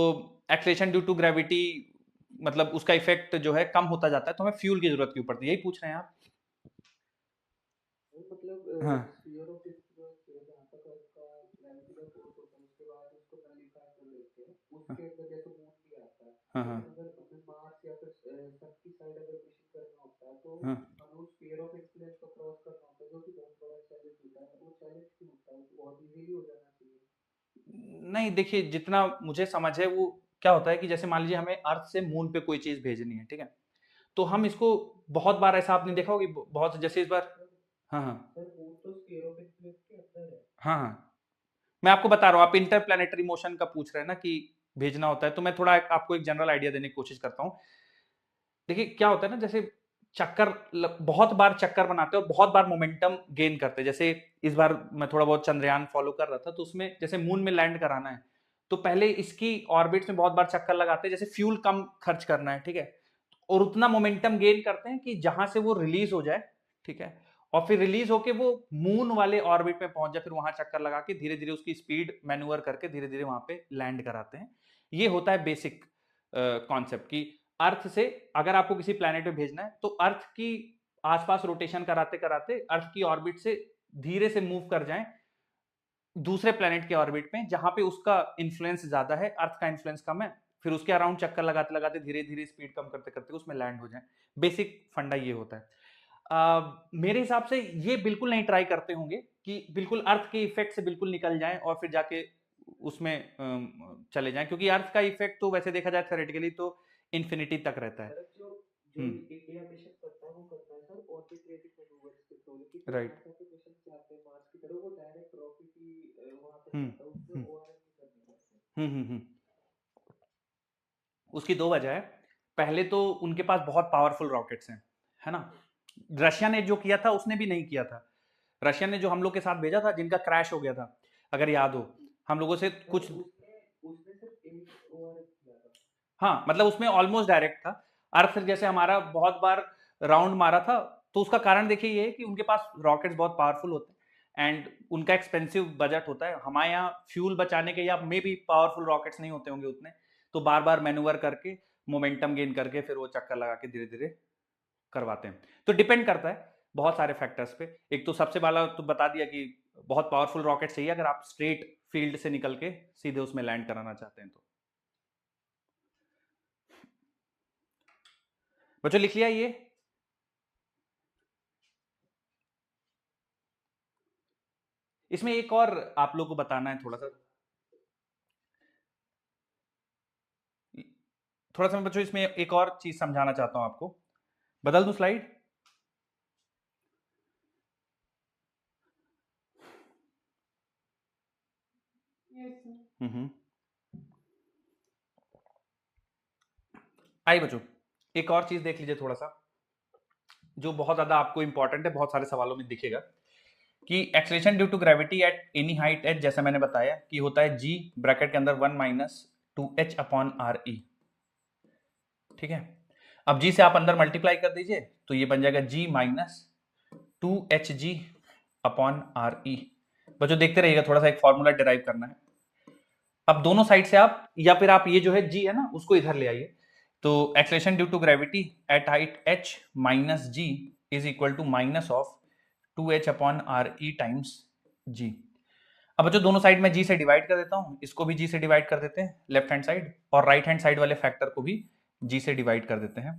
एक्सेलरेशन ड्यू टू ग्रेविटी मतलब उसका इफेक्ट जो है कम होता जाता है, तो हमें फ्यूल की जरूरत क्यों पड़ती है, यही पूछ रहे हैं आप? मतलब हाँ स्फीयर ऑफ इन्फ्लुएंस जहां तक अर्थ का ग्रेविटी का फोर्स होता है उसके बाद उसको नलीफाई कर देते हैं, उसके अंदर जैसे मून भी आता है। हाँ हाँ अगर हमें मार्स या फिर सन की साइड अगर मिशन करना होता है तो हाँ। हमें उस स्फीयर ऑफ इन्फ्लुएंस को क्रॉस करना होता है, जो कि बहुत बड़ा चैलेंज होता है। वो चैलेंज क्यों होता है? बहुत इजीली हो जाना चाहिए। नहीं देखिए, जितना मुझे समझ है वो क्या होता है कि जैसे मान लीजिए हमें अर्थ से मून पे कोई चीज भेजनी है, ठीक है, तो हम इसको बहुत बार ऐसा आपने देखा होगा कि बहुत जैसे इस बार हाँ हाँ सर मून तो स्फीयर ऑफ इन्फ्लुएंस के अंदर है। हाँ हाँ मैं आपको बता रहा हूँ, आप इंटरप्लैनेटरी मोशन का पूछ रहे हैं ना कि भेजना होता है, तो मैं थोड़ा आपको एक जनरल आइडिया देने की कोशिश करता हूँ। देखिए क्या होता है ना, जैसे चक्कर बहुत बार चक्कर बनाते हैं और बहुत बार मोमेंटम गेन करते हैं। जैसे इस बार मैं थोड़ा बहुत चंद्रयान फॉलो कर रहा था, तो उसमें जैसे मून में लैंड कराना है तो पहले इसकी ऑर्बिट्स में बहुत बार चक्कर लगाते हैं, जैसे फ्यूल कम खर्च करना है, ठीक है, और उतना मोमेंटम गेन करते हैं कि जहां से वो रिलीज हो जाए, ठीक है, और फिर रिलीज होके वो मून वाले ऑर्बिट में पहुंच जाए, फिर वहां चक्कर लगा के धीरे धीरे उसकी स्पीड मैन्यूवर करके धीरे धीरे वहां पे लैंड कराते हैं। ये होता है बेसिक कॉन्सेप्ट कि अर्थ से अगर आपको किसी प्लैनेट पे भेजना है तो अर्थ की आसपास रोटेशन कराते कराते अर्थ की ऑर्बिट से धीरे से मूव कर जाएं दूसरे प्लेनेट के ऑर्बिट में जहां पे उसका इन्फ्लुएंस ज्यादा है, अर्थ का इन्फ्लुएंस कम है, फिर उसके अराउंड चक्कर लगाते लगाते धीरे धीरे स्पीड कम करते करते उसमें लैंड हो जाए। बेसिक फंडा ये होता है। मेरे हिसाब से ये बिल्कुल नहीं ट्राई करते होंगे कि बिल्कुल अर्थ के इफेक्ट से बिल्कुल निकल जाएं और फिर जाके उसमें चले जाएं, क्योंकि अर्थ का इफेक्ट तो वैसे देखा जाए थ्योरेटिकली तो इन्फिनिटी तक रहता है। सर जो जो इंडिया मिशन करता है वो करता है सर ऑर्बिट्रेटिंग मैनूवर्स के थ्रू, लेकिन राइट। नासा के मिशन जाते हैं मार्स की तरफ वो डायरेक्ट रॉकेट ही वहां पे जाता है, उसमें ओआरएम नहीं करनी पड़ती। उसकी दो वजह है। पहले तो उनके पास बहुत पावरफुल रॉकेट्स हैं, है ना। रशिया ने जो किया था उसने भी नहीं किया था। रशिया ने जो हम लोग के साथ भेजा था, जिनका क्रैश हो गया था, अगर याद हो, हम लोगों से कुछ उसने सिर्फ एक ओआरएम किया था। हाँ, मतलब उसमें ऑलमोस्ट डायरेक्ट था। अर्थ जैसे हमारा बहुत बार राउंड मारा था, तो उसका कारण देखिए ये है कि उनके पास रॉकेट्स बहुत पावरफुल होते हैं एंड उनका एक्सपेंसिव बजट होता है। हमारे यहाँ फ्यूल बचाने के या मे भी पावरफुल रॉकेट्स नहीं होते होंगे उतने, तो बार बार मैन्यूवर करके मोमेंटम गेन करके फिर वो चक्कर लगा के धीरे धीरे करवाते हैं। तो डिपेंड करता है बहुत सारे फैक्टर्स पे। एक तो सबसे पहला तो बता दिया कि बहुत पावरफुल रॉकेट चाहिए अगर आप स्ट्रेट फील्ड से निकल के सीधे उसमें लैंड कराना चाहते हैं तो। बच्चों लिख लिया ये? इसमें एक और आप लोग को बताना है थोड़ा सा मैं बच्चों इसमें एक और चीज समझाना चाहता हूं आपको। बदल दूं स्लाइड? Yes, sir. आइए बच्चों, एक और चीज देख लीजिए थोड़ा सा, जो बहुत ज्यादा आपको इंपॉर्टेंट है, बहुत सारे सवालों में दिखेगा कि acceleration due to gravity at any height H, जैसा मैंने बताया कि होता है जी ब्रैकेट के अंदर 1 माइनस 2h अपॉन आर ई। ठीक है, अब जी से आप अंदर मल्टीप्लाई कर दीजिए तो ये बन जाएगा g minus 2hg upon R E. बच्चों देखते रहिएगा, थोड़ा सा एक फॉर्मूला डिराइव करना है। अब दोनों साइड से आप, या फिर आप ये जो है जी है ना उसको इधर ले आइए, तो acceleration due to gravity at height h minus g is equal to minus of 2h upon R E times g. अब बच्चों दोनों साइड में जी से डिवाइड कर देता हूं, इसको भी जी से डिवाइड कर देते हैं लेफ्ट हैंड साइड, और राइट हैंड साइड वाले फैक्टर को भी जी से डिवाइड कर देते हैं।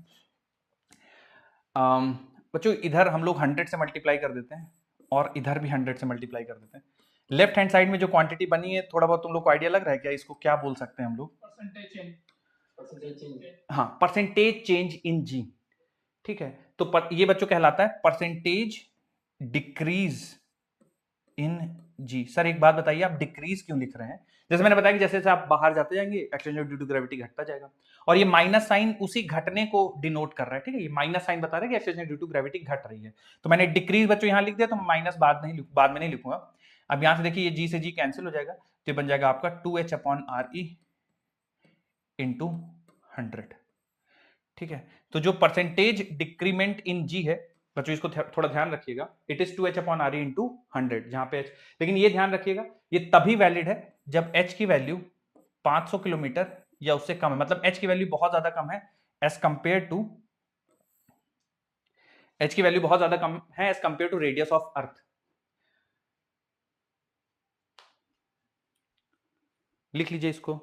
बच्चों इधर हम लोग 100 से मल्टीप्लाई कर देते हैं और इधर भी 100 से मल्टीप्लाई कर देते हैं। लेफ्ट हैंड साइड में जो क्वांटिटी बनी है, थोड़ा बहुत तुम लोग को आइडिया लग रहा है क्या, इसको क्या बोल सकते हैं हम लोग? Percentage change. हाँ, परसेंटेज चेंज इन जी। ठीक है, तो ये बच्चों कहलाता है percentage decrease in G. Sir एक बात बताइए, आप डिक्रीज क्यों लिख रहे हैं? जैसे मैंने बताया कि जैसे जैसे आप बाहर जाते जाएंगे एक्सटेंशन ड्यू टू ग्रेविटी घटता जाएगा, और ये माइनस साइन उसी घटने को डिनोट कर रहा है। ठीक है, ये माइनस साइन बता रहा है कि एक्सटेंशन ड्यू टू ग्रेविटी घट रही है। तो मैंने डिक्रीज बच्चों यहां लिख दिया, तो माइनस बाद में नहीं लिखूंगा। अब यहां से देखिए ये जी से जी कैंसिल हो जाएगा, तो ये बन जाएगा आपका 2h upon R E into 100। ठीक है, तो जो परसेंटेज डिक्रीमेंट इन जी है बच्चों, इसको थोड़ा ध्यान रखिएगा, it is 2h upon R E into 100, जहां पे h, लेकिन ये ध्यान रखिएगा ये तभी वैलिड है जब h की वैल्यू 500 किलोमीटर या उससे कम है, मतलब h की वैल्यू बहुत ज्यादा कम है एज कंपेयर टू, h की वैल्यू बहुत ज्यादा कम है as compare to radius of earth. लिख लीजिए इसको।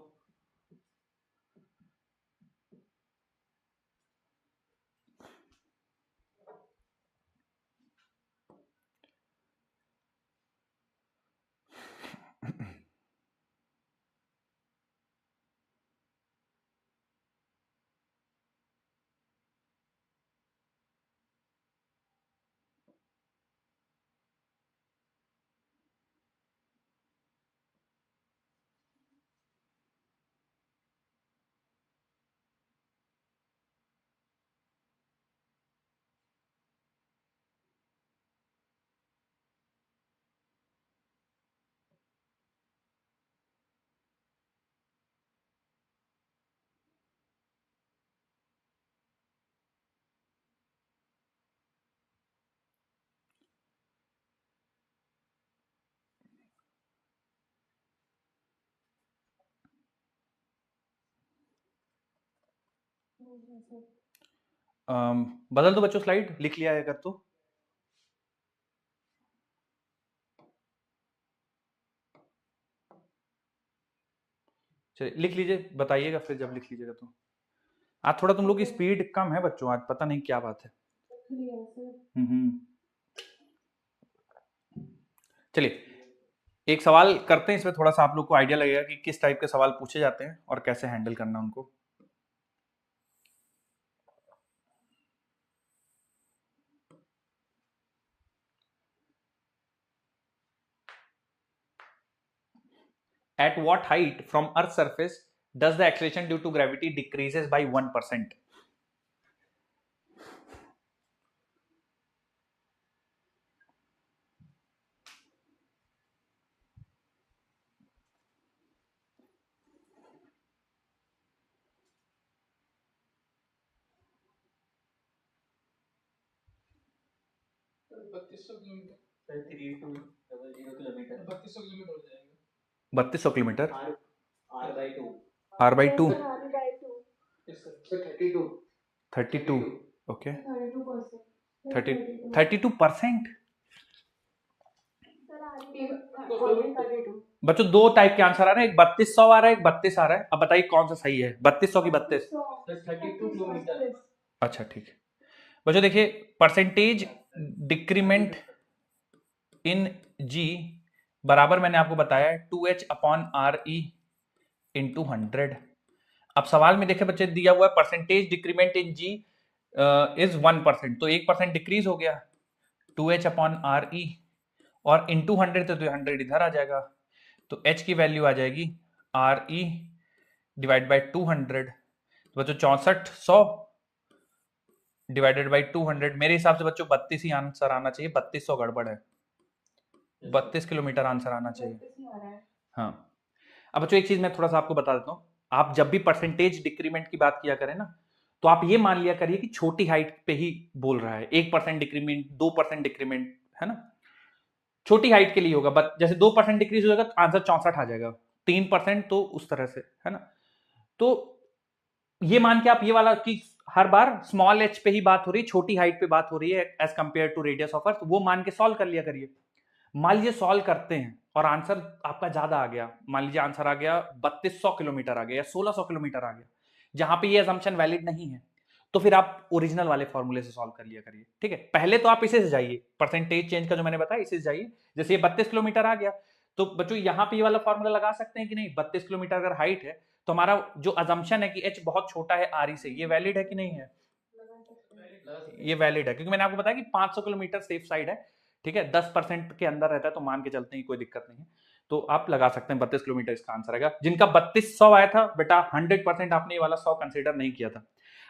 बदल दो बच्चों स्लाइड, लिख लिया है अगर तो। चलिए लिख लीजिए, बताइएगा फिर जब लिख लीजिएगा तो। आज थोड़ा तुम लोग की स्पीड कम है बच्चों, आज पता नहीं क्या बात है। लिया सर। चलिए एक सवाल करते हैं, इसमें थोड़ा सा आप लोग को आइडिया लगेगा कि किस टाइप के सवाल पूछे जाते हैं और कैसे हैंडल करना उनको। At what height from Earth's surface does the acceleration due to gravity decreases by 1%? Sir 3200 kilometre. Sir 3200 kilometre. 3200 kilometre हो जाएगा। 3200 kilometre. R/2। R/2। Sir R by 2। Yes sir. Sir 32 32। Okay 32%। 32%। Sir R/32। बच्चों दो type के answer आ रहे हैं, एक 3200 आ रहा है, एक 32 आ रहा है। अब बताइए कौन सा सही है, 3200 की 32? Sir 32 kilometre. अच्छा ठीक है बच्चों, देखिए परसेंटेज डिक्रीमेंट इन जी बराबर मैंने आपको बताया है 2h/RE इंटू 100। अब सवाल में देखे बच्चे दिया हुआ है percentage decrement in G is 1%, तो 1% डिक्रीज हो गया 2h/RE और इंटू 100 तो 100 इधर आ जाएगा, तो h की वैल्यू आ जाएगी RE डिवाइड बाई 200। तो बच्चों 6400 डिवाइडेड बाई 200, मेरे हिसाब से बच्चों 32 ही आंसर आना चाहिए, 3200 गड़बड़ है, 32 किलोमीटर आंसर आना चाहिए। हाँ अब बच्चों एक चीज मैं थोड़ा सा आपको बता देता हूँ, आप जब भी परसेंटेज डिक्रीमेंट की बात किया करें ना, तो आप ये मान लिया करिए कि छोटी हाइट पे ही बोल रहा है, 1% डिक्रीमेंट 2% डिक्रीमेंट, है ना, छोटी हाइट के लिए होगा। बट जैसे 2% डिक्रीज हो जाएगा तो आंसर 64 आ जाएगा, 3% तो उस तरह से, है ना। तो ये मान के आप ये वाला कि हर बार स्मॉल एच पे ही बात हो रही है, छोटी हाइट पे बात हो रही है as compare to radius of earth, वो मान के सॉल्व कर लिया करिए। मान लीजिए सॉल्व करते हैं और आंसर आपका ज्यादा आ गया, मान लीजिए आंसर आ गया 3200 किलोमीटर आ गया या 1600 किलोमीटर आ गया, जहां पे ये असम्पशन वैलिड नहीं है, तो फिर आप ओरिजिनल वाले फॉर्मूले से सॉल्व कर लिया करिए। ठीक है, पहले तो आप इसे से जाइए, परसेंटेज चेंज का जो मैंने बताया इसे से जाइए। जैसे ये 32 किलोमीटर आ गया, तो बच्चों यहां पे ये वाला फॉर्मूला लगा सकते हैं कि नहीं, 32 किलोमीटर अगर हाइट है तो हमारा जो असम्पशन है कि एच बहुत छोटा है आर से, ये वैलिड है कि नहीं है? ये वैलिड है, क्योंकि मैंने आपको बताया कि 500 किलोमीटर सेफ साइड है। ठीक है, 10% के अंदर रहता है तो मान के चलते हैं, कोई दिक्कत नहीं है, तो आप लगा सकते हैं 32 किलोमीटर इसका आंसर आएगा। जिनका 3200 आया था बेटा 100% आपने ये वाला 100 कंसीडर नहीं किया था।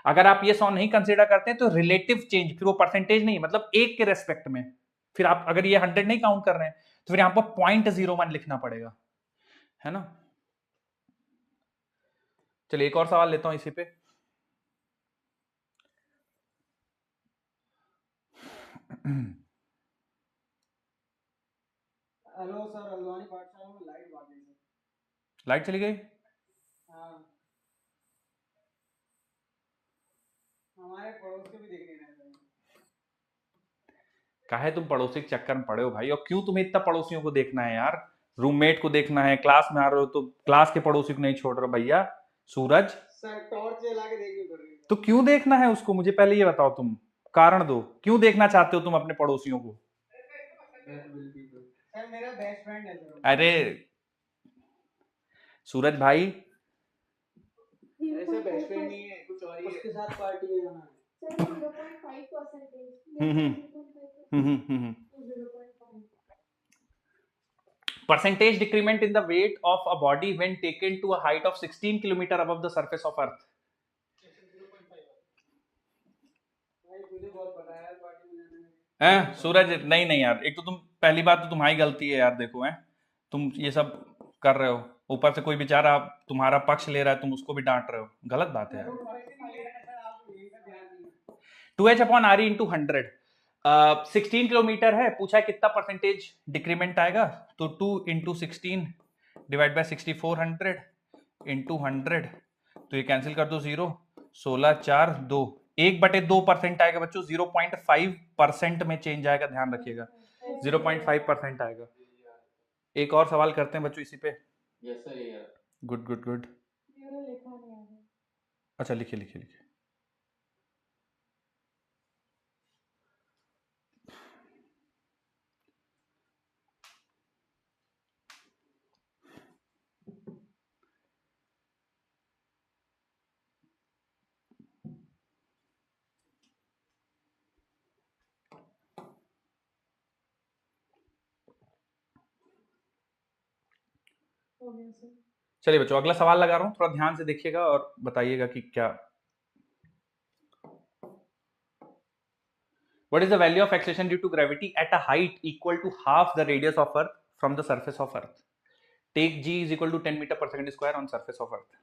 अगर आप ये 100 नहीं कंसीडर करते हैं तो रिलेटिव चेंज, फिर वो परसेंटेज नहीं, मतलब एक के रेस्पेक्ट में, फिर आप अगर ये 100 नहीं काउंट कर रहे हैं तो फिर यहाँ पर 0.01 लिखना पड़ेगा, है ना। चलिए एक और सवाल लेता हूं इसी पे। हेलो सर, हल्द्वानी पाठशाला में लाइट भाग गई सर। लाइट चली गई? हाँ, हमारे पड़ोस के भी देख नहीं रहे सर। काहे तुम पड़ोसी के चक्कर में पड़े हो भाई, और क्यों तुम्हें इतना पड़ोसियों को देखना है यार, रूममेट को देखना है, क्लास में आ रहे हो तो क्लास के पड़ोसी को नहीं छोड़ रहे हो भैया। सूरज सर टॉर्च जला के देखनी पड़ रही है। तो क्यों देखना है उसको, मुझे पहले ये बताओ, तुम कारण दो, क्यों देखना चाहते हो तुम अपने पड़ोसियों को? सर मेरा बेस्ट फ्रेंड है सर। अरे सूरज भाई ऐसे बेस्ट फ्रेंड नहीं है, कुछ और ही है। उसके साथ पार्टी में जाना है। Sir 0.5%। percentage decrement in the weight of a body when taken to a height of 16 kilometer above the surface of earth। भाई मुझे बहुत पता है पार्टी में जाना है। सूरज नहीं नहीं यार, एक तो तुम पहली बात तो तुम्हारी गलती है यार, देखो तुम ये सब कर रहे हो, ऊपर से कोई बेचारा तुम्हारा पक्ष ले रहा है, तुम उसको भी डांट रहे हो, गलत बात है यार। 2h/RE इंटू 100, 16 किलोमीटर है, पूछा है कितना परसेंटेज डिक्रीमेंट आएगा, तो 2 इंटू 16 डिवाइड बाई 6400 इंटू 100, तो ये कैंसिल कर दो, 0 16 4 2, 1/2% आएगा बच्चों, 0.5% में चेंज आएगा, ध्यान रखिएगा 0.5% आएगा। एक और सवाल करते हैं बच्चों इसी पे। Yes sir. Good good good. मेरा लिखा नहीं आ रहा। अच्छा लिखिए लिखिए लिखिए। हो गया सर। चलिए बच्चों अगला सवाल लगा रहा हूँ, थोड़ा ध्यान से देखिएगा और बताइएगा कि क्या। What is the value of acceleration due to gravity at a height equal to half the radius of Earth from the surface of Earth? Take g is equal to 10 meter per second square on surface of Earth.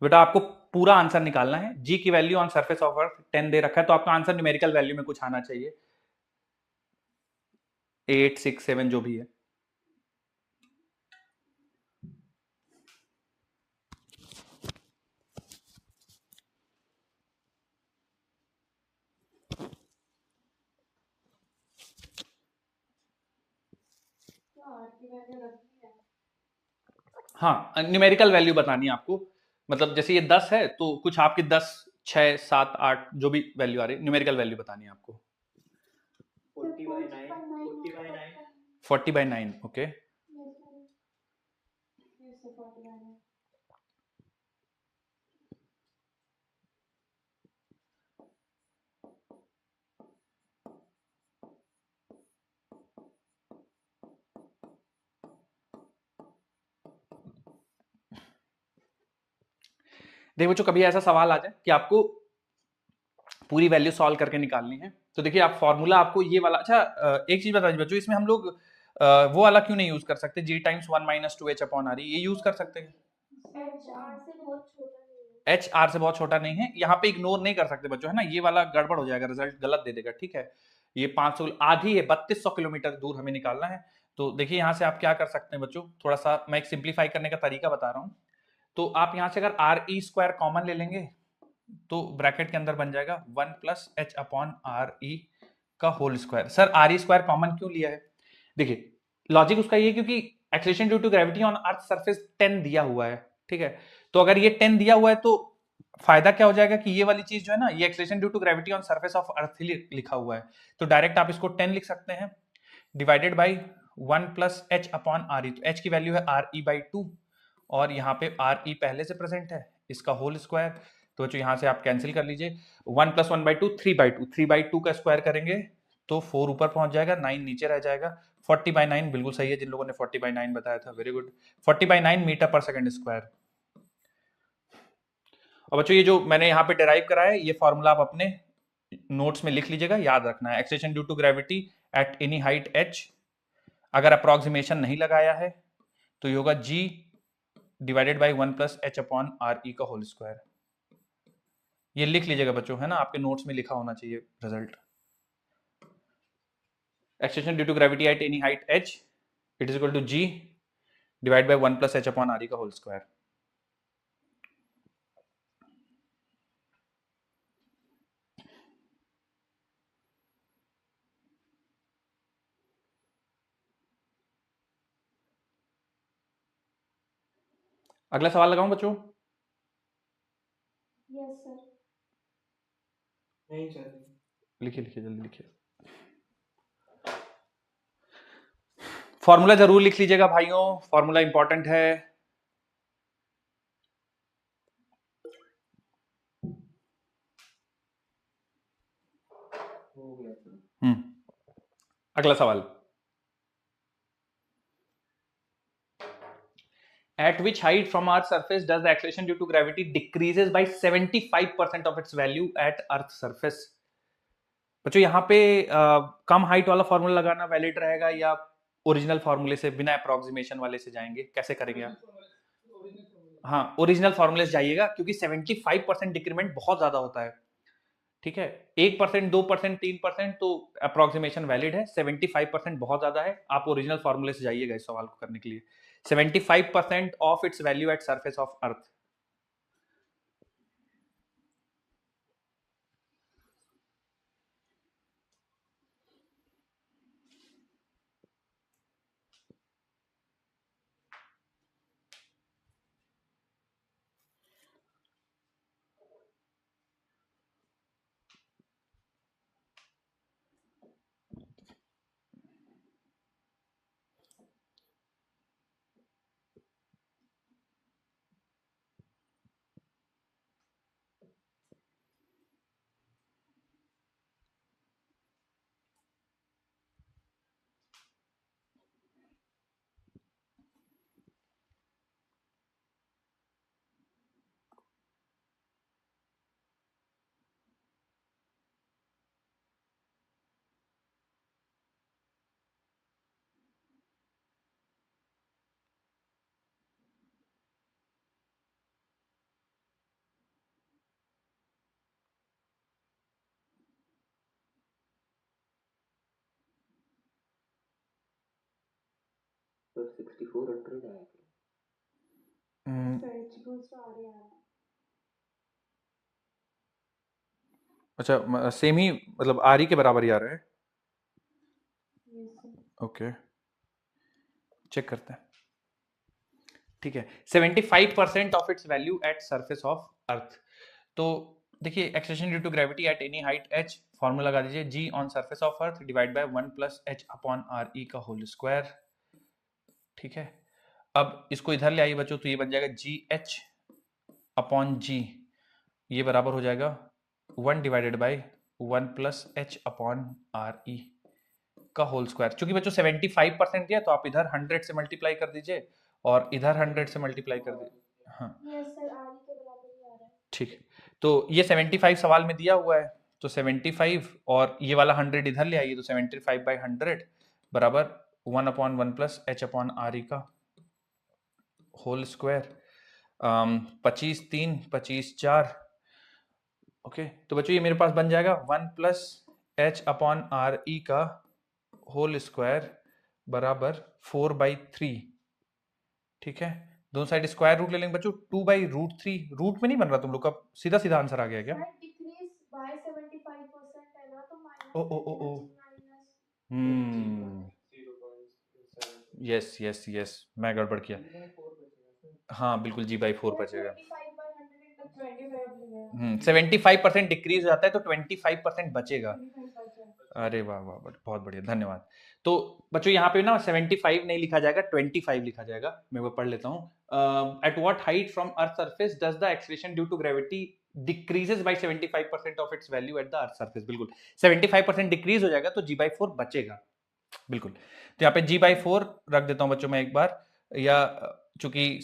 बेटा आपको पूरा answer निकालना है। g की value on surface of अर्थ 10 दे रखा है, तो आपका आंसर न्यूमेरिकल वैल्यू में कुछ आना चाहिए, 8, 6, 7 जो भी है। तो आर की वैल्यू रखनी है। हाँ न्यूमेरिकल वैल्यू बतानी है आपको, मतलब जैसे ये 10 है तो कुछ आपकी 10, 6, 7, 8 जो भी वैल्यू आ रही है, न्यूमेरिकल वैल्यू बतानी है आपको। 40/9 40/9 40/9 ओके। Yes, sir, 49 है। देखो बच्चों कभी ऐसा सवाल आ जाए कि आपको पूरी वैल्यू सॉल्व करके निकालनी है, तो देखिए आप फॉर्मूला आपको ये वाला, अच्छा एक चीज बता दीजिए बच्चों, इसमें हम लोग वो वाला क्यों नहीं यूज कर सकते, g times 1 minus 2h upon r, ये यूज कर सकते हैं। एच आर से बहुत छोटा नहीं है। h r से बहुत छोटा नहीं है, यहाँ पे इग्नोर नहीं कर सकते बच्चों, है ना, ये वाला गड़बड़ हो जाएगा, रिजल्ट गलत दे देगा, ठीक है। ये 500 आधी है, 3200 किलोमीटर दूर हमें निकालना है। तो देखिए यहाँ से आप क्या कर सकते हैं बच्चों, थोड़ा सा मैं एक सिंप्लीफाई करने का तरीका बता रहा हूँ। तो आप यहाँ से अगर आर ई स्क्वायर कॉमन ले लेंगे तो ब्रैकेट के अंदर बन जाएगा 1 plus H upon R E का whole square. Sir R E square common क्यों लिया है, देखिए लॉजिक उसका ये क्योंकि acceleration due to gravity on earth surface 10 दिया हुआ है, ठीक है। तो अगर ये 10 दिया हुआ है तो फायदा क्या हो जाएगा कि ये वाली चीज जो है ना, ये acceleration due to gravity on surface of earth ही लिखा हुआ है, तो डायरेक्ट आप इसको 10 लिख सकते हैं divided by 1 plus H upon R ई। तो एच की वैल्यू है आर ई बाई 2 और यहाँ पे आर ई पहले से प्रेजेंट है, इसका होल स्क्वायर। तो बच्चों यहाँ से आप कैंसिल कर लीजिए, 1 प्लस 1/2 3/2, 3/2 का स्क्वायर करेंगे तो 4 ऊपर पहुंच जाएगा, 9 नीचे रह जाएगा। 40/9 बिल्कुल सही है, जिन लोगों ने 40/9 बताया था, वेरी गुड। 40/9 मीटर पर सेकंड स्क्वायर। और बच्चों ये जो मैंने यहाँ पे डिराइव करा है, ये फॉर्मूला आप अपने नोट्स में लिख लीजिएगा, याद रखना है। Acceleration due to gravity at any height h, अगर अप्रोक्सीमेशन नहीं लगाया है तो ये होगा g divided by 1 plus H upon R E का होल स्क्वायर। ये लिख लीजिएगा बच्चों, है ना, आपके नोट्स में लिखा होना चाहिए result. Acceleration due to gravity at any height h, it is equal to g divide by 1 plus H upon R E का होल स्क्वायर। अगला सवाल लगाऊं बच्चों, यस सर। नहीं सर। लिखिए लिखिए जल्दी लिखिए, फॉर्मूला जरूर लिख लीजिएगा भाइयों, फॉर्मूला इंपॉर्टेंट है। हो गया सर। अगला सवाल, at which height from Earth's surface does the acceleration due to gravity decreases by 75% of its value at Earth's surface? बच्चों यहाँ पे कम हाइट वाला फॉर्मूला लगाना वैलिड रहेगा या ओरिजिनल फॉर्मूले से, बिना अप्रोक्सीमेशन वाले से जाएंगे, कैसे करेंगे आप? हाँ ओरिजिनल फॉर्मूले से जाइएगा, क्योंकि 75% डिक्रीमेंट बहुत ज्यादा होता है, ठीक है। 1%, 2%, 3% तो अप्रोक्सीमेशन वैलिड है, 75% बहुत ज्यादा है। आप ओरिजिनल फॉर्मूले से जाइएगा इस सवाल को करने के लिए। 75% of its value at surface of earth. Sir 6400 आया था। So H goes to Ariana. अच्छा सेम ही मतलब आर ई के बराबर ही आ रहा है। Yes, sir. ओके चेक करते हैं। ठीक है 75% of its value at surface of earth. तो देखिए acceleration due to gravity at any height h formula लगा दीजिए g on surface of earth divide by 1 plus h upon R E का whole square. ठीक है अब इसको इधर ले आइए बच्चों तो ये बन जाएगा जी एच अपॉन जी, ये बराबर हो जाएगा 1 divided by 1 plus H upon R E का होल स्क्वायर। चूंकि बच्चों 75% दिया तो आप इधर 100 से मल्टीप्लाई कर दीजिए और इधर 100 से मल्टीप्लाई कर दीजिए। हाँ Yes, sir. R के बराबर ही आ रहा है. ठीक है तो ये 75 सवाल में दिया हुआ है तो 75 और ये वाला 100 इधर ले आइए तो 75 बाई 100 बराबर 1 upon 1 plus H upon R E का होल स्क्वायर। 25 3 25 4 ओके तो बच्चों ये मेरे पास बन जाएगा 1 plus H upon R E का होल स्क्वायर बराबर 4/3। ठीक है दोनों साइड स्क्वायर रूट ले लेंगे बच्चों 2/√3 रूट में नहीं बन रहा तुम लोग का सीधा सीधा आंसर आ गया क्या? Sir, decrease by 75% है ना तो minus ओ ओ ओ ओ minus. हम्म 0.7 यस यस यस मैं गड़बड़ किया। G by 4 बचेगा सर। हाँ बिल्कुल जी बाई 4 बचेगा। 25 by 100 into 25 लिया. 75% डिक्रीज हो जाता है तो 25% बचेगा। 25 बचा. अरे वाह वाह बहुत बढ़िया धन्यवाद। तो बच्चों यहाँ पे ना 75 नहीं लिखा जाएगा 25 लिखा जाएगा। मैं वो पढ़ लेता हूँ। At what height from earth surface does the acceleration due to gravity decreases by 75% of its value at the earth surface. बिल्कुल 75% डिक्रीज हो जाएगा तो g/4 बचेगा। बिल्कुल तो यहाँ पे g/4 रख देता हूँ बच्चों मैं एक बार, या चूंकि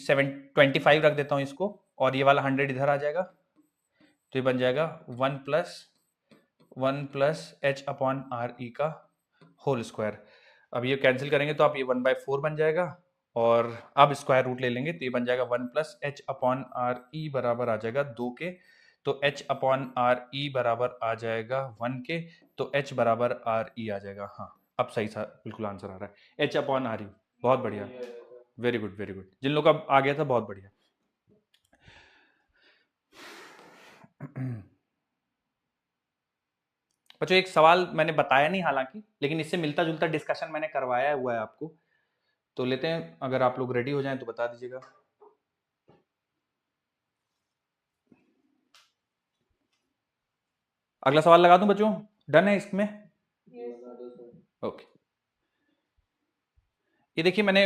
25 रख देता हूँ इसको और ये वाला 100 इधर आ जाएगा तो ये बन जाएगा 1 plus H upon R E का होल स्क्वायर। अब ये कैंसिल करेंगे तो आप ये 1/4 बन जाएगा और अब स्क्वायर रूट ले लेंगे तो ये बन जाएगा 1 प्लस एच अपॉन आर ई बराबर आ जाएगा 2 के, तो h अपॉन आर ई बराबर आ जाएगा 1 के, तो h बराबर आर ई आ जाएगा। हाँ अब सही सा बिल्कुल आंसर आ रहा है h अपॉन आर ई। बहुत बढ़िया वेरी गुड वेरी गुड। जिन लोगों का आ गया था बहुत बढ़िया। बच्चों एक सवाल मैंने बताया नहीं हालांकि, लेकिन इससे मिलता जुलता डिस्कशन मैंने करवाया हुआ है आपको, तो लेते हैं। अगर आप लोग रेडी हो जाएं तो बता दीजिएगा। अगला सवाल लगा दूं बच्चों, डन है इसमें? ओके ये देखिए मैंने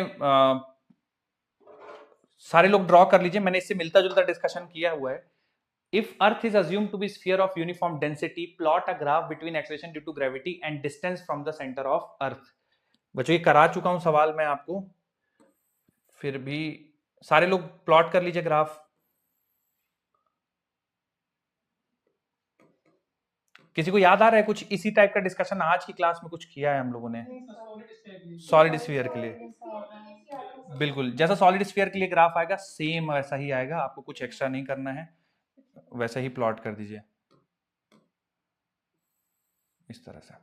सारे लोग ड्रॉ कर लीजिए, मैंने इससे मिलता जुलता डिस्कशन किया हुआ है। If Earth is assumed to be sphere of uniform density, plot a graph between acceleration due to gravity and distance from the center of Earth। बच्चों ये करा चुका हूं सवाल मैं आपको, फिर भी सारे लोग प्लॉट कर लीजिए ग्राफ। किसी को याद आ रहा है कुछ इसी टाइप का डिस्कशन आज की क्लास में कुछ किया है हम लोगों ने? सॉलिड स्फीयर के लिए बिल्कुल जैसा सॉलिड स्फीयर के लिए ग्राफ आएगा सेम वैसा ही आएगा, आपको कुछ एक्स्ट्रा नहीं करना है, वैसा ही प्लॉट कर दीजिए इस तरह से।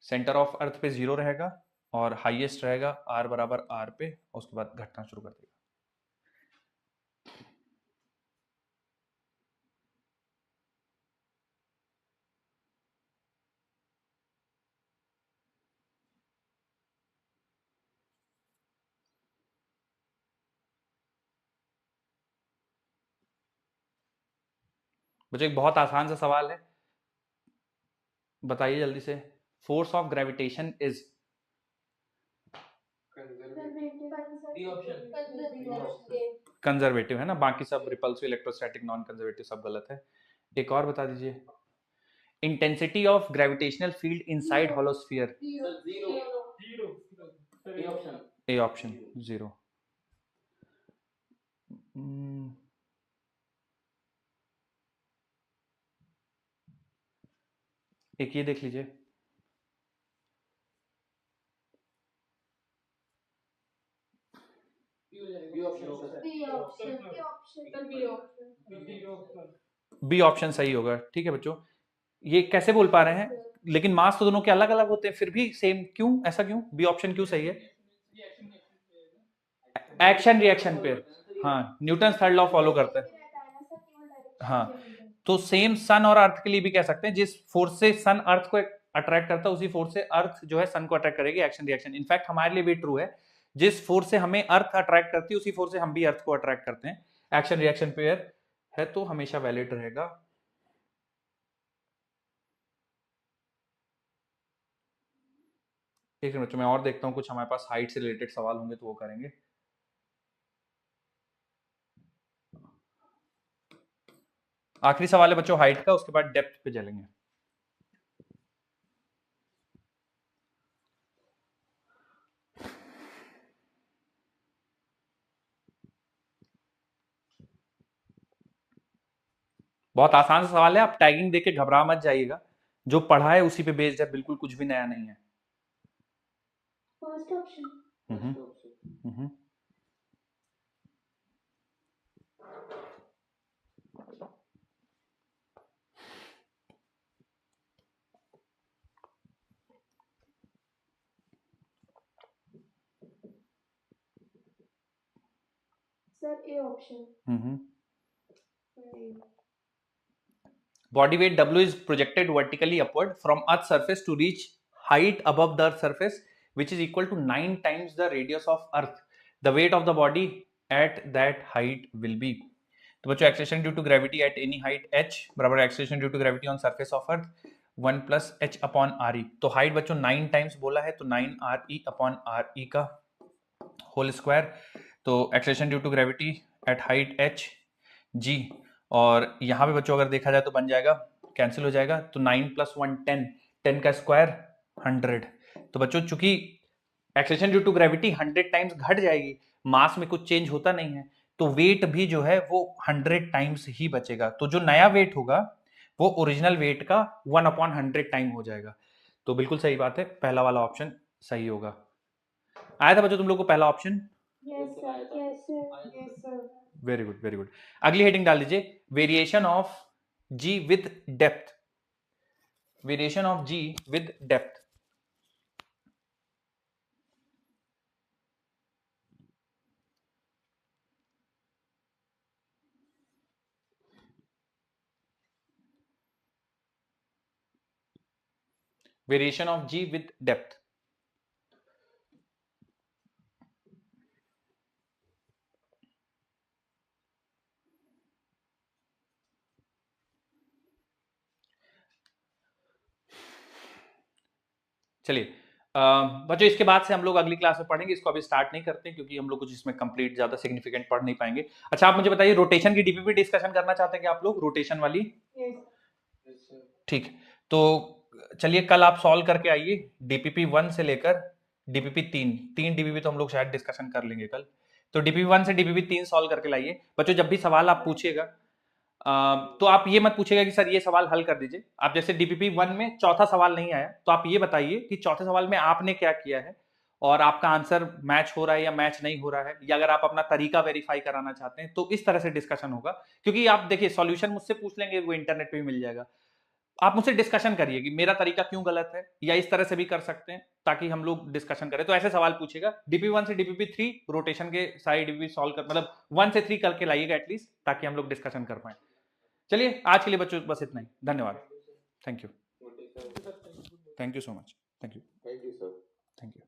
सेंटर ऑफ अर्थ पे 0 रहेगा और हाईएस्ट रहेगा r बराबर r पे, और उसके बाद घटना शुरू कर देगा। बच्चों एक बहुत आसान सा सवाल है, बताइए जल्दी से। Force of gravitation is conservative है ना, बाकी सब रिपल्सिव, इलेक्ट्रोस्टैटिक, नॉन कंजर्वेटिव सब गलत है। एक और बता दीजिए। Intensity of gravitational field inside hollow sphere. A option 0। एक ये देख लीजिए, बी ऑप्शन सही होगा। ठीक है बच्चों, ये कैसे बोल पा रहे हैं? लेकिन मास तो दोनों के अलग अलग होते हैं, फिर भी सेम क्यों? ऐसा क्यों? बी ऑप्शन क्यों सही है? एक्शन रिएक्शन पे, हाँ, न्यूटन थर्ड लॉ फॉलो करता है। हाँ, तो सेम सन और अर्थ के लिए भी कह सकते हैं, जिस फोर्स से सन अर्थ को अट्रैक्ट करता है उसी फोर्स से अर्थ जो है सन को अट्रैक्ट करेगी, एक्शन रिएक्शन। इनफैक्ट हमारे लिए भी ट्रू है, जिस फोर्स से हमें अर्थ अट्रैक्ट करती है उसी फोर्स से हम भी अर्थ को अट्रैक्ट करते हैं। एक्शन रिएक्शन पेयर है तो हमेशा वैलिड रहेगा। एक मिनट मैं और देखता हूं, कुछ हमारे पास हाइट से रिलेटेड सवाल होंगे तो वो करेंगे। आखिरी सवाल है बच्चों हाइट का, उसके बाद डेप्थ पे चलेंगे। बहुत आसान सा सवाल है, आप टैगिंग देके घबरा मत जाइएगा, जो पढ़ा है उसी पे बेस्ड है, बिल्कुल कुछ भी नया नहीं है। First option. Hmm. Sir A option. Body weight W is projected vertically upward from Earth's surface to reach height above the Earth's surface, which is equal to 9 times the radius of Earth. The weight of the body at that height will be. तो बच्चों acceleration due to gravity at any height h बराबर acceleration due to gravity on surface of Earth 1 plus h upon re। तो height बच्चों 9 times बोला है, तो 9 re upon re का whole square. तो acceleration due to gravity at height h g, और यहाँ पे बच्चों अगर देखा जाए तो बन जाएगा, कैंसिल हो जाएगा, तो 9 + 1 10, 10 का स्क्वायर 100। तो बच्चों चूंकि acceleration due to gravity 100 times घट जाएगी, मास में कुछ चेंज होता नहीं है, तो वेट भी जो है वो 100 टाइम्स ही बचेगा। तो जो नया वेट होगा वो ओरिजिनल वेट का 1/100 टाइम हो जाएगा। तो बिल्कुल सही बात है, पहला वाला ऑप्शन सही होगा। आया था बच्चों तुम लोग को पहला option? Yes sir, yes sir, yes sir. Very good very good. अगली हेडिंग डाल दीजिए, variation of G with depth. Variation of G with depth. Variation of G with depth. चलिए बच्चों इसके बाद से हम लोग अगली क्लास में पढ़ेंगे, इसको अभी स्टार्ट नहीं करते क्योंकि हम लोग कुछ इसमें कंप्लीट ज्यादा सिग्निफिकेंट पढ़ नहीं पाएंगे। अच्छा आप मुझे बताइए, रोटेशन की डीपीपी डिस्कशन करना चाहते हैं कि आप लोग रोटेशन वाली? ठीक, तो चलिए कल आप सॉल्व करके आइए डीपीपी 1 से लेकर डीपीपी 3 डीपीपी तो हम लोग शायद डिस्कशन कर लेंगे कल। तो डीपीपी 1 से डीपीपी 3 सॉल्व करके लाइए। बच्चों जब भी सवाल आप पूछिएगा तो आप ये मत पूछिएगा कि सर ये सवाल हल कर दीजिए। आप जैसे डीपीपी 1 में चौथा सवाल नहीं आया तो आप ये बताइए कि चौथे सवाल में आपने क्या किया है और आपका आंसर मैच हो रहा है या मैच नहीं हो रहा है, या अगर आप अपना तरीका वेरीफाई कराना चाहते हैं तो इस तरह से डिस्कशन होगा। क्योंकि आप देखिए सॉल्यूशन मुझसे पूछ लेंगे, वो इंटरनेट पे भी मिल जाएगा, आप मुझसे डिस्कशन करिए कि मेरा तरीका क्यों गलत है, या इस तरह से भी कर सकते हैं, ताकि हम लोग डिस्कशन करें। तो ऐसे सवाल पूछेगा। डीपीपी 1 से डीपीपी 3 रोटेशन के सारे डीपीपी सॉल्व कर, मतलब 1 से 3 करके लाइएगा एटलीस्ट, ताकि हम लोग डिस्कशन कर पाए। चलिए आज के लिए बच्चों बस इतना ही, धन्यवाद। Thank you so much. Thank you sir. Thank you.